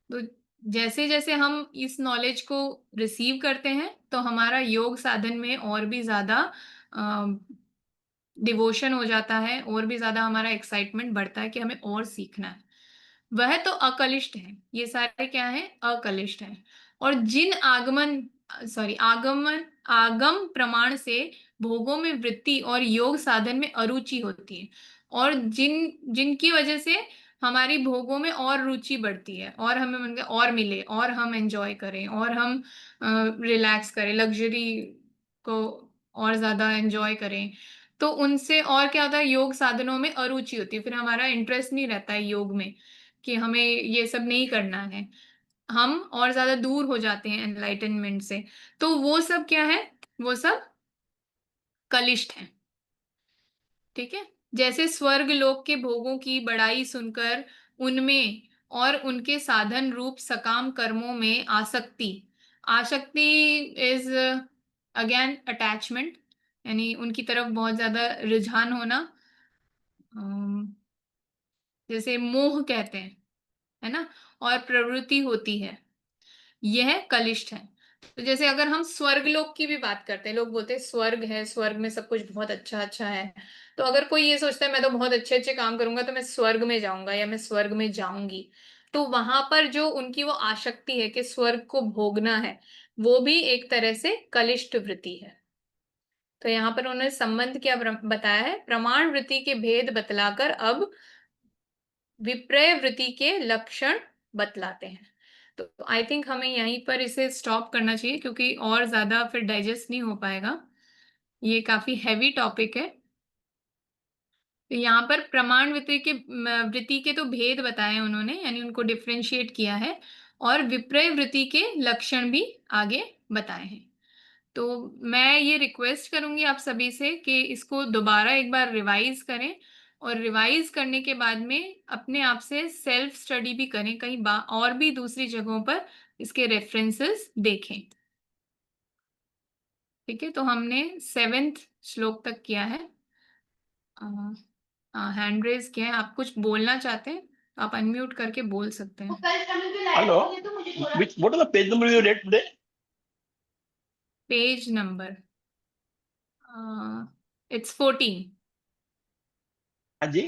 तो जैसे-जैसे हम इस नॉलेज को रिसीव करते हैं, तो हमारा योग साधन में और भी ज़्यादा अ डिवोशन हो जाता है और भी ज़्यादा हमारा एक्साइटमेंट बढ़ता है कि हमें और सीखना है। वह तो अकलिष्ठ हैं, ये सारे क्या हैं? अकलिष्ठ हैं। और जिन आगम प्रमाण से भोगों में वृत्ति और योग साधन में अरुचि होती है और जिनकी वजह से हमारी भोगों में और रुचि बढ़ती है और हमें मन का और मिले और हम एन्जॉय करें और हम रिलैक्स करें, लग्ज़री को और ज़्यादा एन्जॉय करें। तो उनसे और क्या होता है, योग साधनों में अरुचि होती है, फिर हमारा इंटरेस्ट नहीं रहता है योग में कि हमें ये सब नहीं करना है। हम और ज़्यादा दूर हो जाते हैं एनलाइटनमेंट से। तो वो सब क्या है? वो सब कलिष्ठ हैं, ठीक है? जैसे स्वर्ग लोक के भोगों की बड़ाई सुनकर उनमें और उनके साधन रूप सकाम कर्मों में आसक्ति आसक्ति इज़ अगेन अटैचमेंट यानी उनकी तरफ बहुत ज़्यादा रुझान होना। अम, जैसे मोह कहते हैं, है ना? और प्रवृत्ति होती है, यह कलिष्ठ है। तो जैसे अगर हम स्वर्गलोक की भी बात करते हैं, लोग बोलते हैं स्वर्ग है, स्वर्ग में सब कुछ बहुत अच्छा-अच्छा है। तो अगर कोई ये सोचता है मैं तो बहुत अच्छे-अच्छे काम करूँगा तो मैं स्वर्ग में जाऊँगा या मैं स्वर्ग में जाऊँगी, तो वहाँ पर जो उनकी वो आसक्ति है कि स्वर्ग को भोगना है, वो भी एक तरह से कलिष्ठ वृत्ति है। तो यहाँ पर उन्होंने संबंध क्या बताया है? प्रमाण वृत्ति के भेद बतलाकर अब विपर्य वृत्ति के लक्षण बतलाते हैं। तो आई थिंक हमें यहीं पर इसे स्टॉप करना चाहिए क्योंकि और ज़्यादा फिर डाइजेस्ट नहीं हो पाएगा। ये काफ़ी हेवी टॉपिक है। तो यहाँ पर प्रमाण वृत्ति के तो भेद बताए उन्होंने यानी उनको डिफरेंशिएट किया है और विपर्य वृत्ति के लक्षण भी आगे बताए हैं। तो मैं ये रिक्वेस्ट करूँगी आप सभी से कि इसको दोबारा एक बार रिवाइज़ करें और रिवाइज़ करने के बाद में अपने आप से सेल्फ स्टडी भी करें, कहीं और भी दूसरी जगहों पर इसके रेफरेंसेस देखें। ठीक है? तो हमने 7th श्लोक तक किया है। हैंड रेज किया है। आप कुछ बोलना चाहते हैं तो आप अनम्यूट करके बोल सकते हैं। Hello. What are the page number you read today? Page number it's 14। हाँ जी,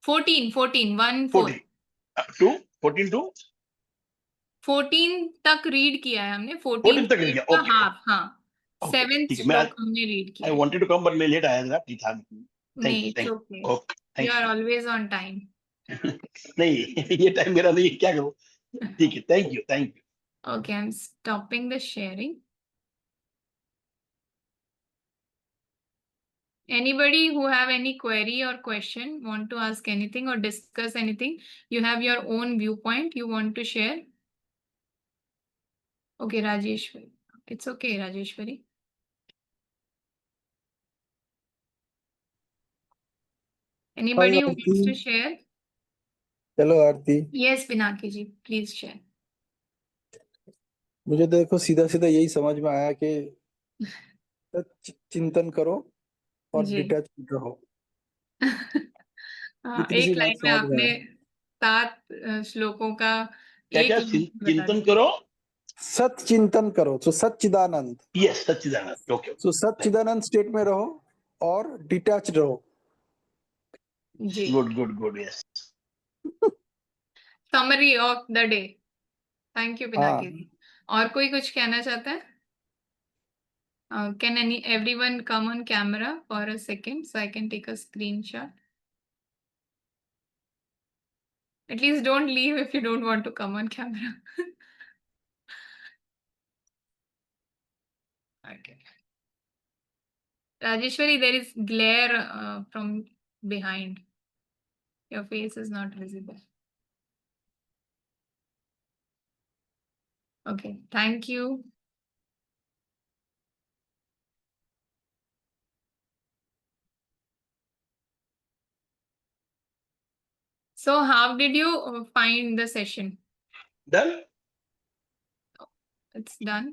14 1 4 14 टू 14 टू 14 तक रीड किया है हमने। 14 तक पेज किया, का ओके हाफ। हाँ, ओके, 7th ठीक है। मैं श्लोक हमने रीड किया आई है। वांटेड टू कम बट मैं लेट आया जरा, ठीक था। नहीं, thank its you, okay, okay, you are thank always on time. You. नहीं, ये टाइम मेरा नहीं है, क्या करूँ। ठीक है, thank you, thank you. Okay, I'm stopping the sharing. Anybody who have any query or question, want to ask anything or discuss anything, you have your own viewpoint you want to share? Okay, Rajeshwari. It's okay, Rajeshwari. Anybody who wants to share? चलो आरती, Yes, Pinaki ji, please share. मुझे देखो सीधा सीधा यही समझ में आया कि चिंतन करो और जी। डिटैच रहो। इतनी एक सी लाइन बात में समझ में आपने आया। 7 श्लोकों का क्या एक क्या लाइन में बता चिंतन दिया। करो। सत चिंतन करो, सो सच्चिदानंद, यस, सच्चिदानंद, ओके। सो सच्चिदानंद स्टेट में रहो और डिटैच रहो। जी। Good good good, yes. Summary of the day. Thank you हाँ, पिनाकी जी। और कोई कुछ कहना चाहता है? Can everyone come on camera for a second so I can take a screenshot? At least don't leave if you don't want to come on camera. Okay. Rajeshwari, there is glare from behind. Your face is not visible. Okay, thank you. So how did you find the session? Done. It's done.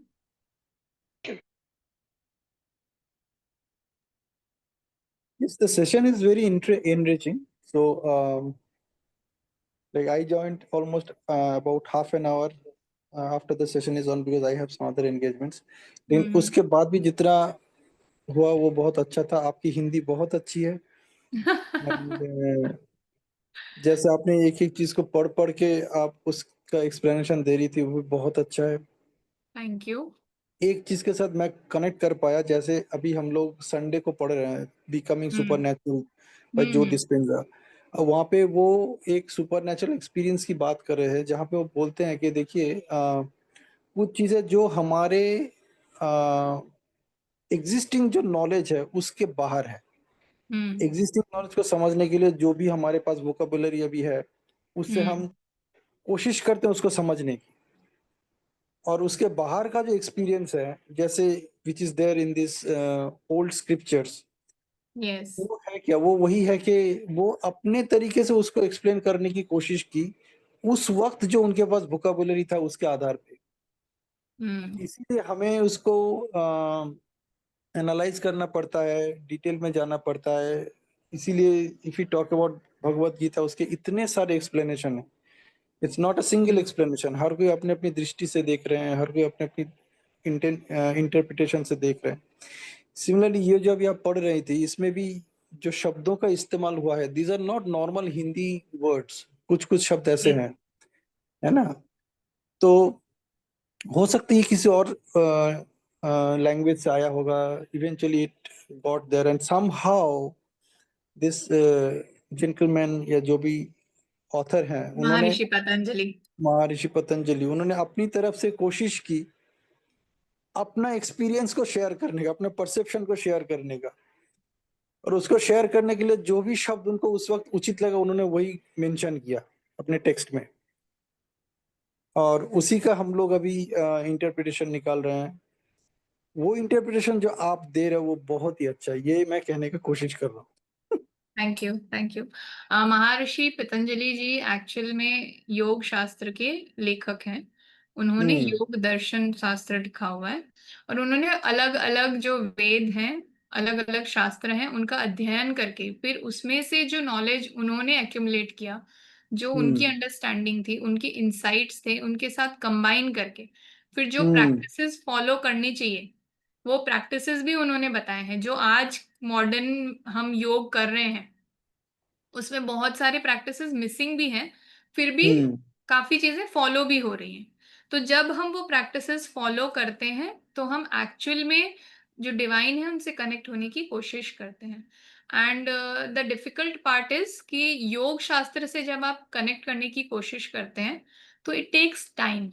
yes, the session is very enriching. So, like I joined almost about half an hour after the session is on because I have some other engagements. लेकिन उसके बाद भी जितना हुआ वो बहुत अच्छा था। आपकी हिंदी बहुत अच्छी है। And, जैसे आपने एक एक चीज को पढ़ पढ़ के आप उसका एक्सप्लेनेशन दे रही थी, वो भी बहुत अच्छा है। Thank you. एक चीज के साथ मैं कनेक्ट कर पाया, जैसे अभी हम लोग संडे को पढ़ रहे हैं बिकमिंग सुपरनैचुरल बाय जो डिस्पेंजा। वहाँ पे वो एक सुपरनैचुरल एक्सपीरियंस की बात कर रहे हैं, जहाँ पे वो बोलते हैं कि देखिए कुछ चीजें जो हमारे एग्जिस्टिंग जो नॉलेज है उसके बाहर है। एग्जिस्टिंग नॉलेज को समझने के लिए जो भी हमारे पास वोकेबुलरी अभी है उससे हम कोशिश करते हैं उसको समझने की, और उसके बाहर का जो एक्सपीरियंस है जैसे which is there in this old scriptures, Yes. वो है क्या, वो वही है कि वो अपने तरीके से उसको एक्सप्लेन करने की कोशिश की उस वक्त जो उनके पास वोकेबुलरी था उसके आधार पे। इसीलिए हमें उसको एनालाइज करना पड़ता है, डिटेल में जाना पड़ता है। इसीलिए if you talk about Bhagavad Gita, उसके इतने सारे एक्सप्लेनेशन है। It's not a single explanation. हर कोई अपने अपनी दृष्टि से देख रहे हैं, हर कोई अपने अपनी इंटरप्रिटेशन से देख रहे हैं। सिमिलरली ये जो अभी आप पढ़ रही थी, इसमें भी जो शब्दों का इस्तेमाल हुआ है, these are not normal Hindi words. कुछ कुछ शब्द ऐसे हैं, है ना। तो हो सकती है किसी और लैंग्वेज से आया होगा, eventually it got there and somehow this gentleman या जो भी ऑथर हैं उन्होंने, महर्षि पतंजलि। महर्षि पतंजलि, उन्होंने अपनी तरफ से कोशिश की अपना एक्सपीरियंस को शेयर करने का, अपने परसेप्शन को शेयर करने का, और उसको शेयर करने के लिए जो भी शब्द उनको उस वक्त उचित लगा उन्होंने वही मेंशन किया अपने टेक्स्ट में, और उसी का हम लोग अभी इंटरप्रिटेशन निकाल रहे हैं। वो इंटरप्रिटेशन जो आप दे रहे हो वो बहुत ही अच्छा है, ये मैं कहने की कोशिश कर रहा हूँ। Thank you, thank you. Maharshi Patanjali ji actual में योग शास्त्र के लेखक हैं। उन्होंने योग दर्शन शास्त्र लिखा हुआ है और उन्होंने अलग अलग जो वेद हैं अलग-अलग शास्त्र हैं, उनका अध्ययन करके फिर उसमें से जो नॉलेज उन्होंने एक्यूमुलेट किया, जो उनकी अंडरस्टैंडिंग थी, उनके इनसाइट्स थे, उनके साथ कंबाइन करके फिर जो प्रैक्टिसेस फॉलो करनी चाहिए, वो प्रैक्टिसेस भी उन्होंने बताए हैं। जो आज मॉडर्न हम योग कर रहे हैं, उसमें बहुत सारे प्रैक्टिसेस मिसिंग भी हैं, फिर भी काफ़ी चीज़ें फॉलो भी हो रही हैं। तो जब हम वो प्रैक्टिसेस फॉलो करते हैं, तो हम एक्चुअल में जो डिवाइन है, उनसे कनेक्ट होने की कोशिश करते हैं। And the difficult part is कि योग शास्त्र से जब आप कनेक्ट करने की कोशिश करते हैं, तो इट टेक्स टाइम।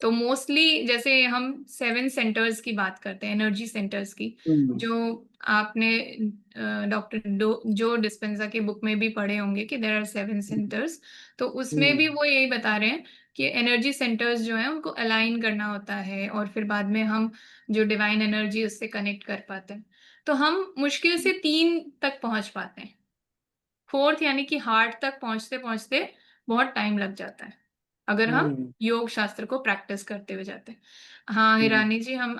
तो मोस्टली जैसे हम 7 सेंटर्स की बात करते हैं, एनर्जी सेंटर्स की, जो आपने डॉक्टर जो डिस्पेंजा की बुक में भी पढ़े होंगे कि देयर आर 7 सेंटर्स। तो उसमें भी वो यही बता रहे हैं कि एनर्जी सेंटर्स जो हैं, उनको अलाइन करना होता है और फिर बाद में हम जो डिवाइन एनर्जी उससे कनेक्ट कर पाते हैं। तो हम मुश्किल से 3 तक पहुँच पाते हैं। 4th यानी कि हार्ट तक पहुँचते-पहुँचते बहुत टाइम लग जाता है, अगर हम योग शास्त्र को प्रैक्टिस करते हुए जाते हैं। हाँ, हिरानी जी हम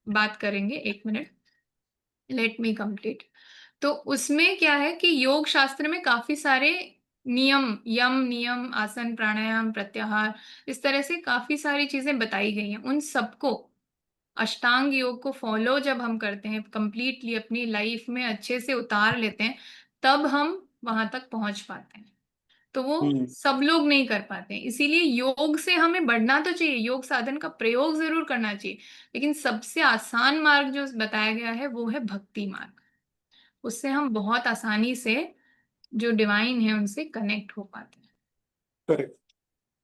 बात करेंगे 1 मिनट, लेट मी कंप्लीट। तो उसमें क्या है कि योग शास्त्र में काफ़ी सारे नियम, यम, नियम, आसन, प्राणायाम, प्रत्याहार, इस तरह से काफ़ी सारी चीज़ें बताई गई हैं। उन सबको अष्टांग योग को फॉलो जब हम करते हैं, कंप्लीटली अपनी लाइफ में अच्छे से उतार लेते हैं, तब हम वहाँ तक पहुँच पाते हैं। तो वो सब लोग नहीं कर पाते हैं। इसीलिए योग से हमें बढ़ना तो चाहिए, योग साधन का प्रयोग ज़रूर करना चाहिए, लेकिन सबसे आसान मार्ग जो बताया गया है, वो है भक्ति मार्ग। उससे हम बहुत आसानी से जो डिवाइन है, उनसे कनेक्ट हो पाते हैं। करेक्ट।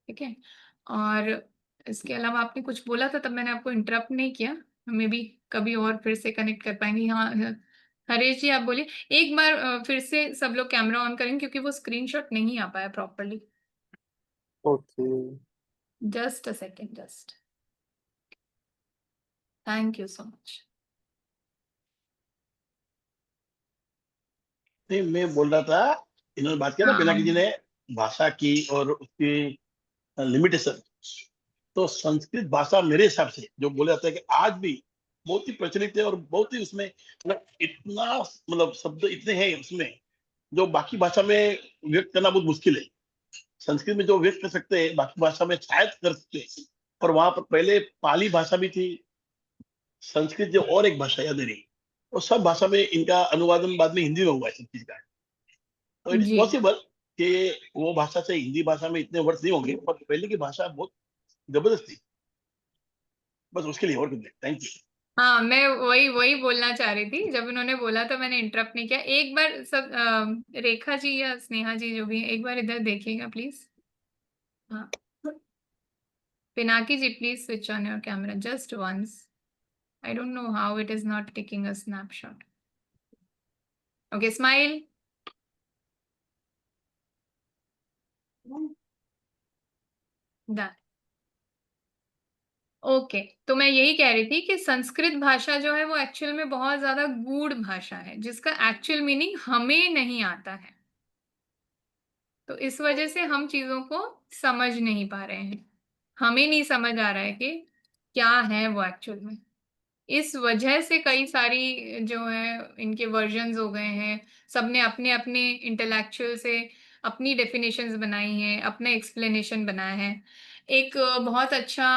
ठीक है? और इसके अलावा आपने कुछ बोला था, तब मैंने आपको इंटरप्ट नहीं किया। मे बी कभी और फिर से कनेक्ट कर पाएँगे। हाँ, हरीश जी आप बोलिए। एक बार फिर से सब लोग कैमरा ऑन करेंगे क्योंकि वो स्क्रीनशॉट नहीं आ पाया properly. Okay. Just a second, just. Thank you so much. नहीं, मैं बोल रहा था, इन्होंने बात किया ना पिनाकी जी ने भाषा की और उसकी लिमिटेशन। तो संस्कृत भाषा मेरे हिसाब से जो बोला जाता है कि आज भी बहुत ही प्रचलित है और बहुत ही उसमें मतलब इतना मतलब शब्द इतने हैं उसमें जो बाकी भाषा में व्यक्त करना बहुत मुश्किल है। संस्कृत में जो व्यक्त कर सकते हैं बाकी भाषा में शायद कर सकते हैं। और वहां पर पहले पाली भाषा भी थी, संस्कृत जो और एक भाषा याद नहीं, और सब भाषा में इनका अनुवादन बाद में हिंदी में हुआ है सब चीज का। तो इट इज जी। पॉसिबल कि वो भाषा से हिंदी भाषा में इतने वर्ड नहीं होंगे, पर पहले की भाषा बहुत जबरदस्त थी। बस उसके लिए और कुछ नहीं। Thank you. हाँ, मैं वही बोलना चाह रही थी। जब उन्होंने बोला तो मैंने इंटरप्ट नहीं किया। एक बार सब रेखा जी या स्नेहा जी जो भी हैं, एक बार इधर देखिएगा प्लीज़। हाँ। Pinaki ji, please switch on your camera just once. I don't know how it is not taking a snapshot. Okay, smile. Done. Okay, तो मैं यही कह रही थी कि संस्कृत भाषा जो है वो एक्चुअल में बहुत ज़्यादा गूढ़ भाषा है, जिसका एक्चुअल मीनिंग हमें नहीं आता है। तो इस वजह से हम चीज़ों को समझ नहीं पा रहे हैं। हमें नहीं समझ आ रहा है कि क्या है वो एक्चुअल में। इस वजह से कई सारी जो है इनके वर्जन्स हो गए हैं। सबने अपने-अपने इंटेलेक्चुअल से अपनी डेफिनिशंस बनाई हैं, अपना एक्सप्लेनेशन बनाया है। एक बहुत अच्छा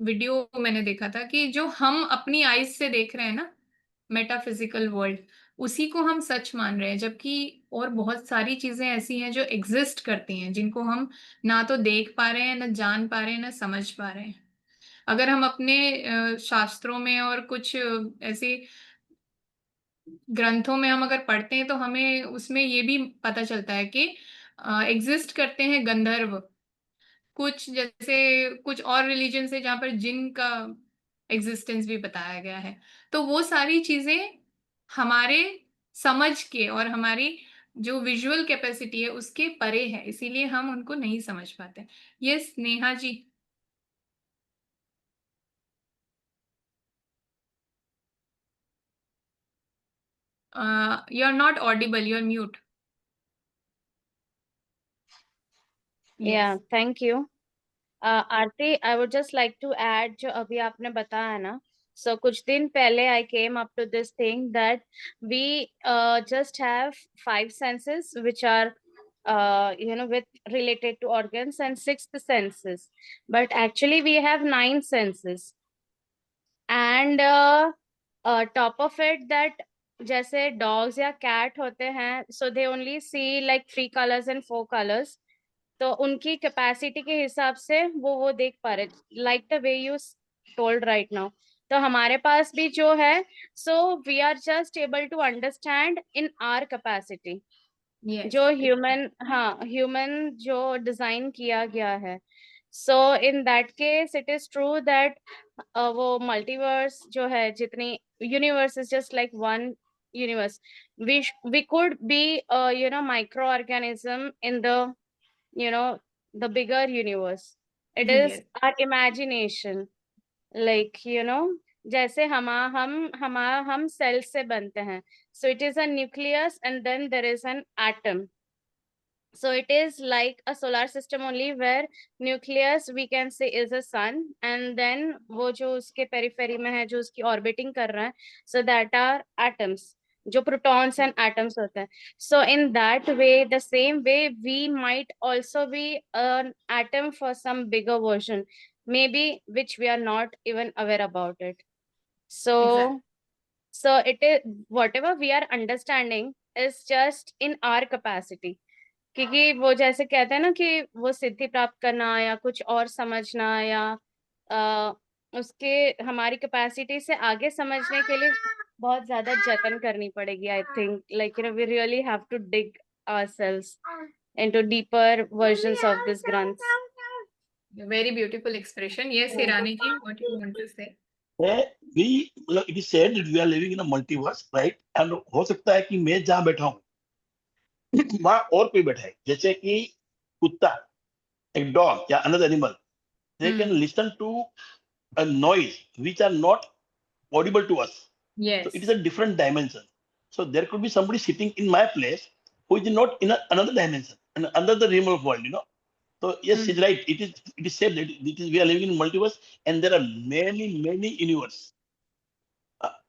वीडियो मैंने देखा था कि जो हम अपनी आईज़ से देख रहे हैं ना, मेटाफिज़िकल वर्ल्ड, उसी को हम सच मान रहे हैं, जबकि और बहुत सारी चीज़ें ऐसी हैं जो एक्ज़िस्ट करती हैं, जिनको हम ना तो देख पा रहे हैं, ना जान पा रहे हैं, ना समझ पा रहे हैं। अगर हम अपने शास्त्रों में और कुछ ऐसे ग्रंथों में हम अगर पढ़ते हैं तो हमें उसमें ये भी पता चलता है कि एग्ज़िस्ट करते हैं गंधर्व। कुछ जैसे कुछ और रिलिजन्स है जहाँ पर जिन का एग्ज़िस्टेंस भी बताया गया है। तो वो सारी चीज़ें हमारे समझ के और हमारी जो विज़ुअल कैपेसिटी है उसके परे है, इसीलिए हम उनको नहीं समझ पाते। Yes, Neha ji. You are not audible, you are mute. Yeah, thank you. Aarti, I would just like to add जो अभी आपने बताया ना, So कुछ दिन पहले I came up to this thing that we just have 5 senses which are with related to organs and 6th senses, but actually we have 9 senses. And top of it that जैसे dogs या cat होते हैं, so they only see like 3 colors and 4 colors. तो उनकी capacity के हिसाब से वो देख पा रहे, like the way you told right now. तो हमारे पास भी जो है, so we are just able to understand in our capacity. जो ह्यूमन जो डिजाइन किया गया है. So in that case it is true that वो मल्टीवर्स जो है, जितनी universe is just like one universe. We could be microorganism in the bigger universe. It is Yes. our imagination. Like जैसे हम सेल से बनते हैं. So it is a nucleus and then there is an atom. So it is like a solar system only where nucleus we can say is a sun, and then वो जो उसके periphery में है, जो उसकी orbiting कर रहा है, so that are atoms, जो protons and atoms होते हैं. So in that way, the same way we might also be an atom for some bigger version, maybe which we are not even aware about it. Exactly. So it is whatever we are understanding is just in our capacity. क्योंकि वो जैसे कहते हैं ना कि वो सिद्धि प्राप्त करना या कुछ और समझना या उसके हमारी कैपेसिटी से आगे समझने के लिए बहुत ज्यादा जतन करनी पड़ेगी. I think like we really have to dig ourselves into deeper versions of this ग्रंथ्स. Very beautiful expression. Yes, Hirani ji, what you want to say? It is said that we are living in a multiverse, right? And हो सकता है कि मैं जहाँ बैठा हूँ वहां और कोई बैठा है. जैसे कि कुत्ता, एक डॉग या another animal, they can listen to a noise which are not audible to us. Yes. So it is a different dimension. So there could be somebody sitting in my place who is not in another dimension, and another realm of world. So yes, she's right. It is said that we are living in multiverse, and there are many universe,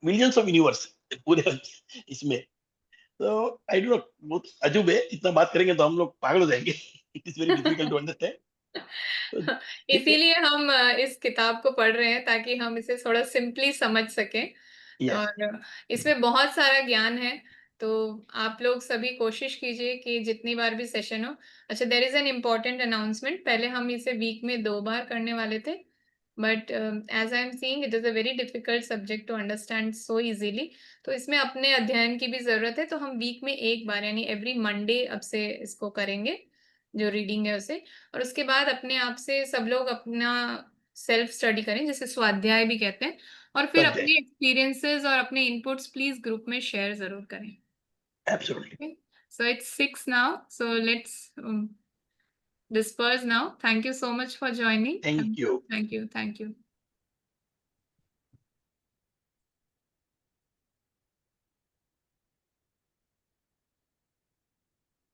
millions of universe पूरे इसमें. So I don't know, बहुत अजूब है. इतना बात करेंगे तो हम लोग पागल हो जाएंगे. It is very difficult to understand. इसीलिए हम इस किताब को पढ़ रहे हैं ताकि हम इसे थोड़ा सिंपली समझ सकें. Yes. और इसमें बहुत सारा ज्ञान है, तो आप लोग सभी कोशिश कीजिए कि जितनी बार भी सेशन हो. अच्छा, there is an important announcement. पहले हम इसे वीक में 2 बार करने वाले थे, but as I am seeing it is a very difficult subject to understand so easily. तो इसमें अपने अध्ययन की भी जरूरत है, तो हम वीक में 1 बार यानी एवरी मंडे अब से इसको करेंगे, जो रीडिंग है उसे. और उसके बाद अपने आप से सब लोग अपना सेल्फ स्टडी करें, जिसे स्वाध्याय भी कहते हैं. और फिर स्वाध्याय. अपने एक्सपीरियंसेस और अपने इनपुट्स प्लीज ग्रुप में शेयर जरूर करें. Absolutely. Okay? So it's 6 now. So let's disperse now. Thank you so much for joining. Thank you. Thank you.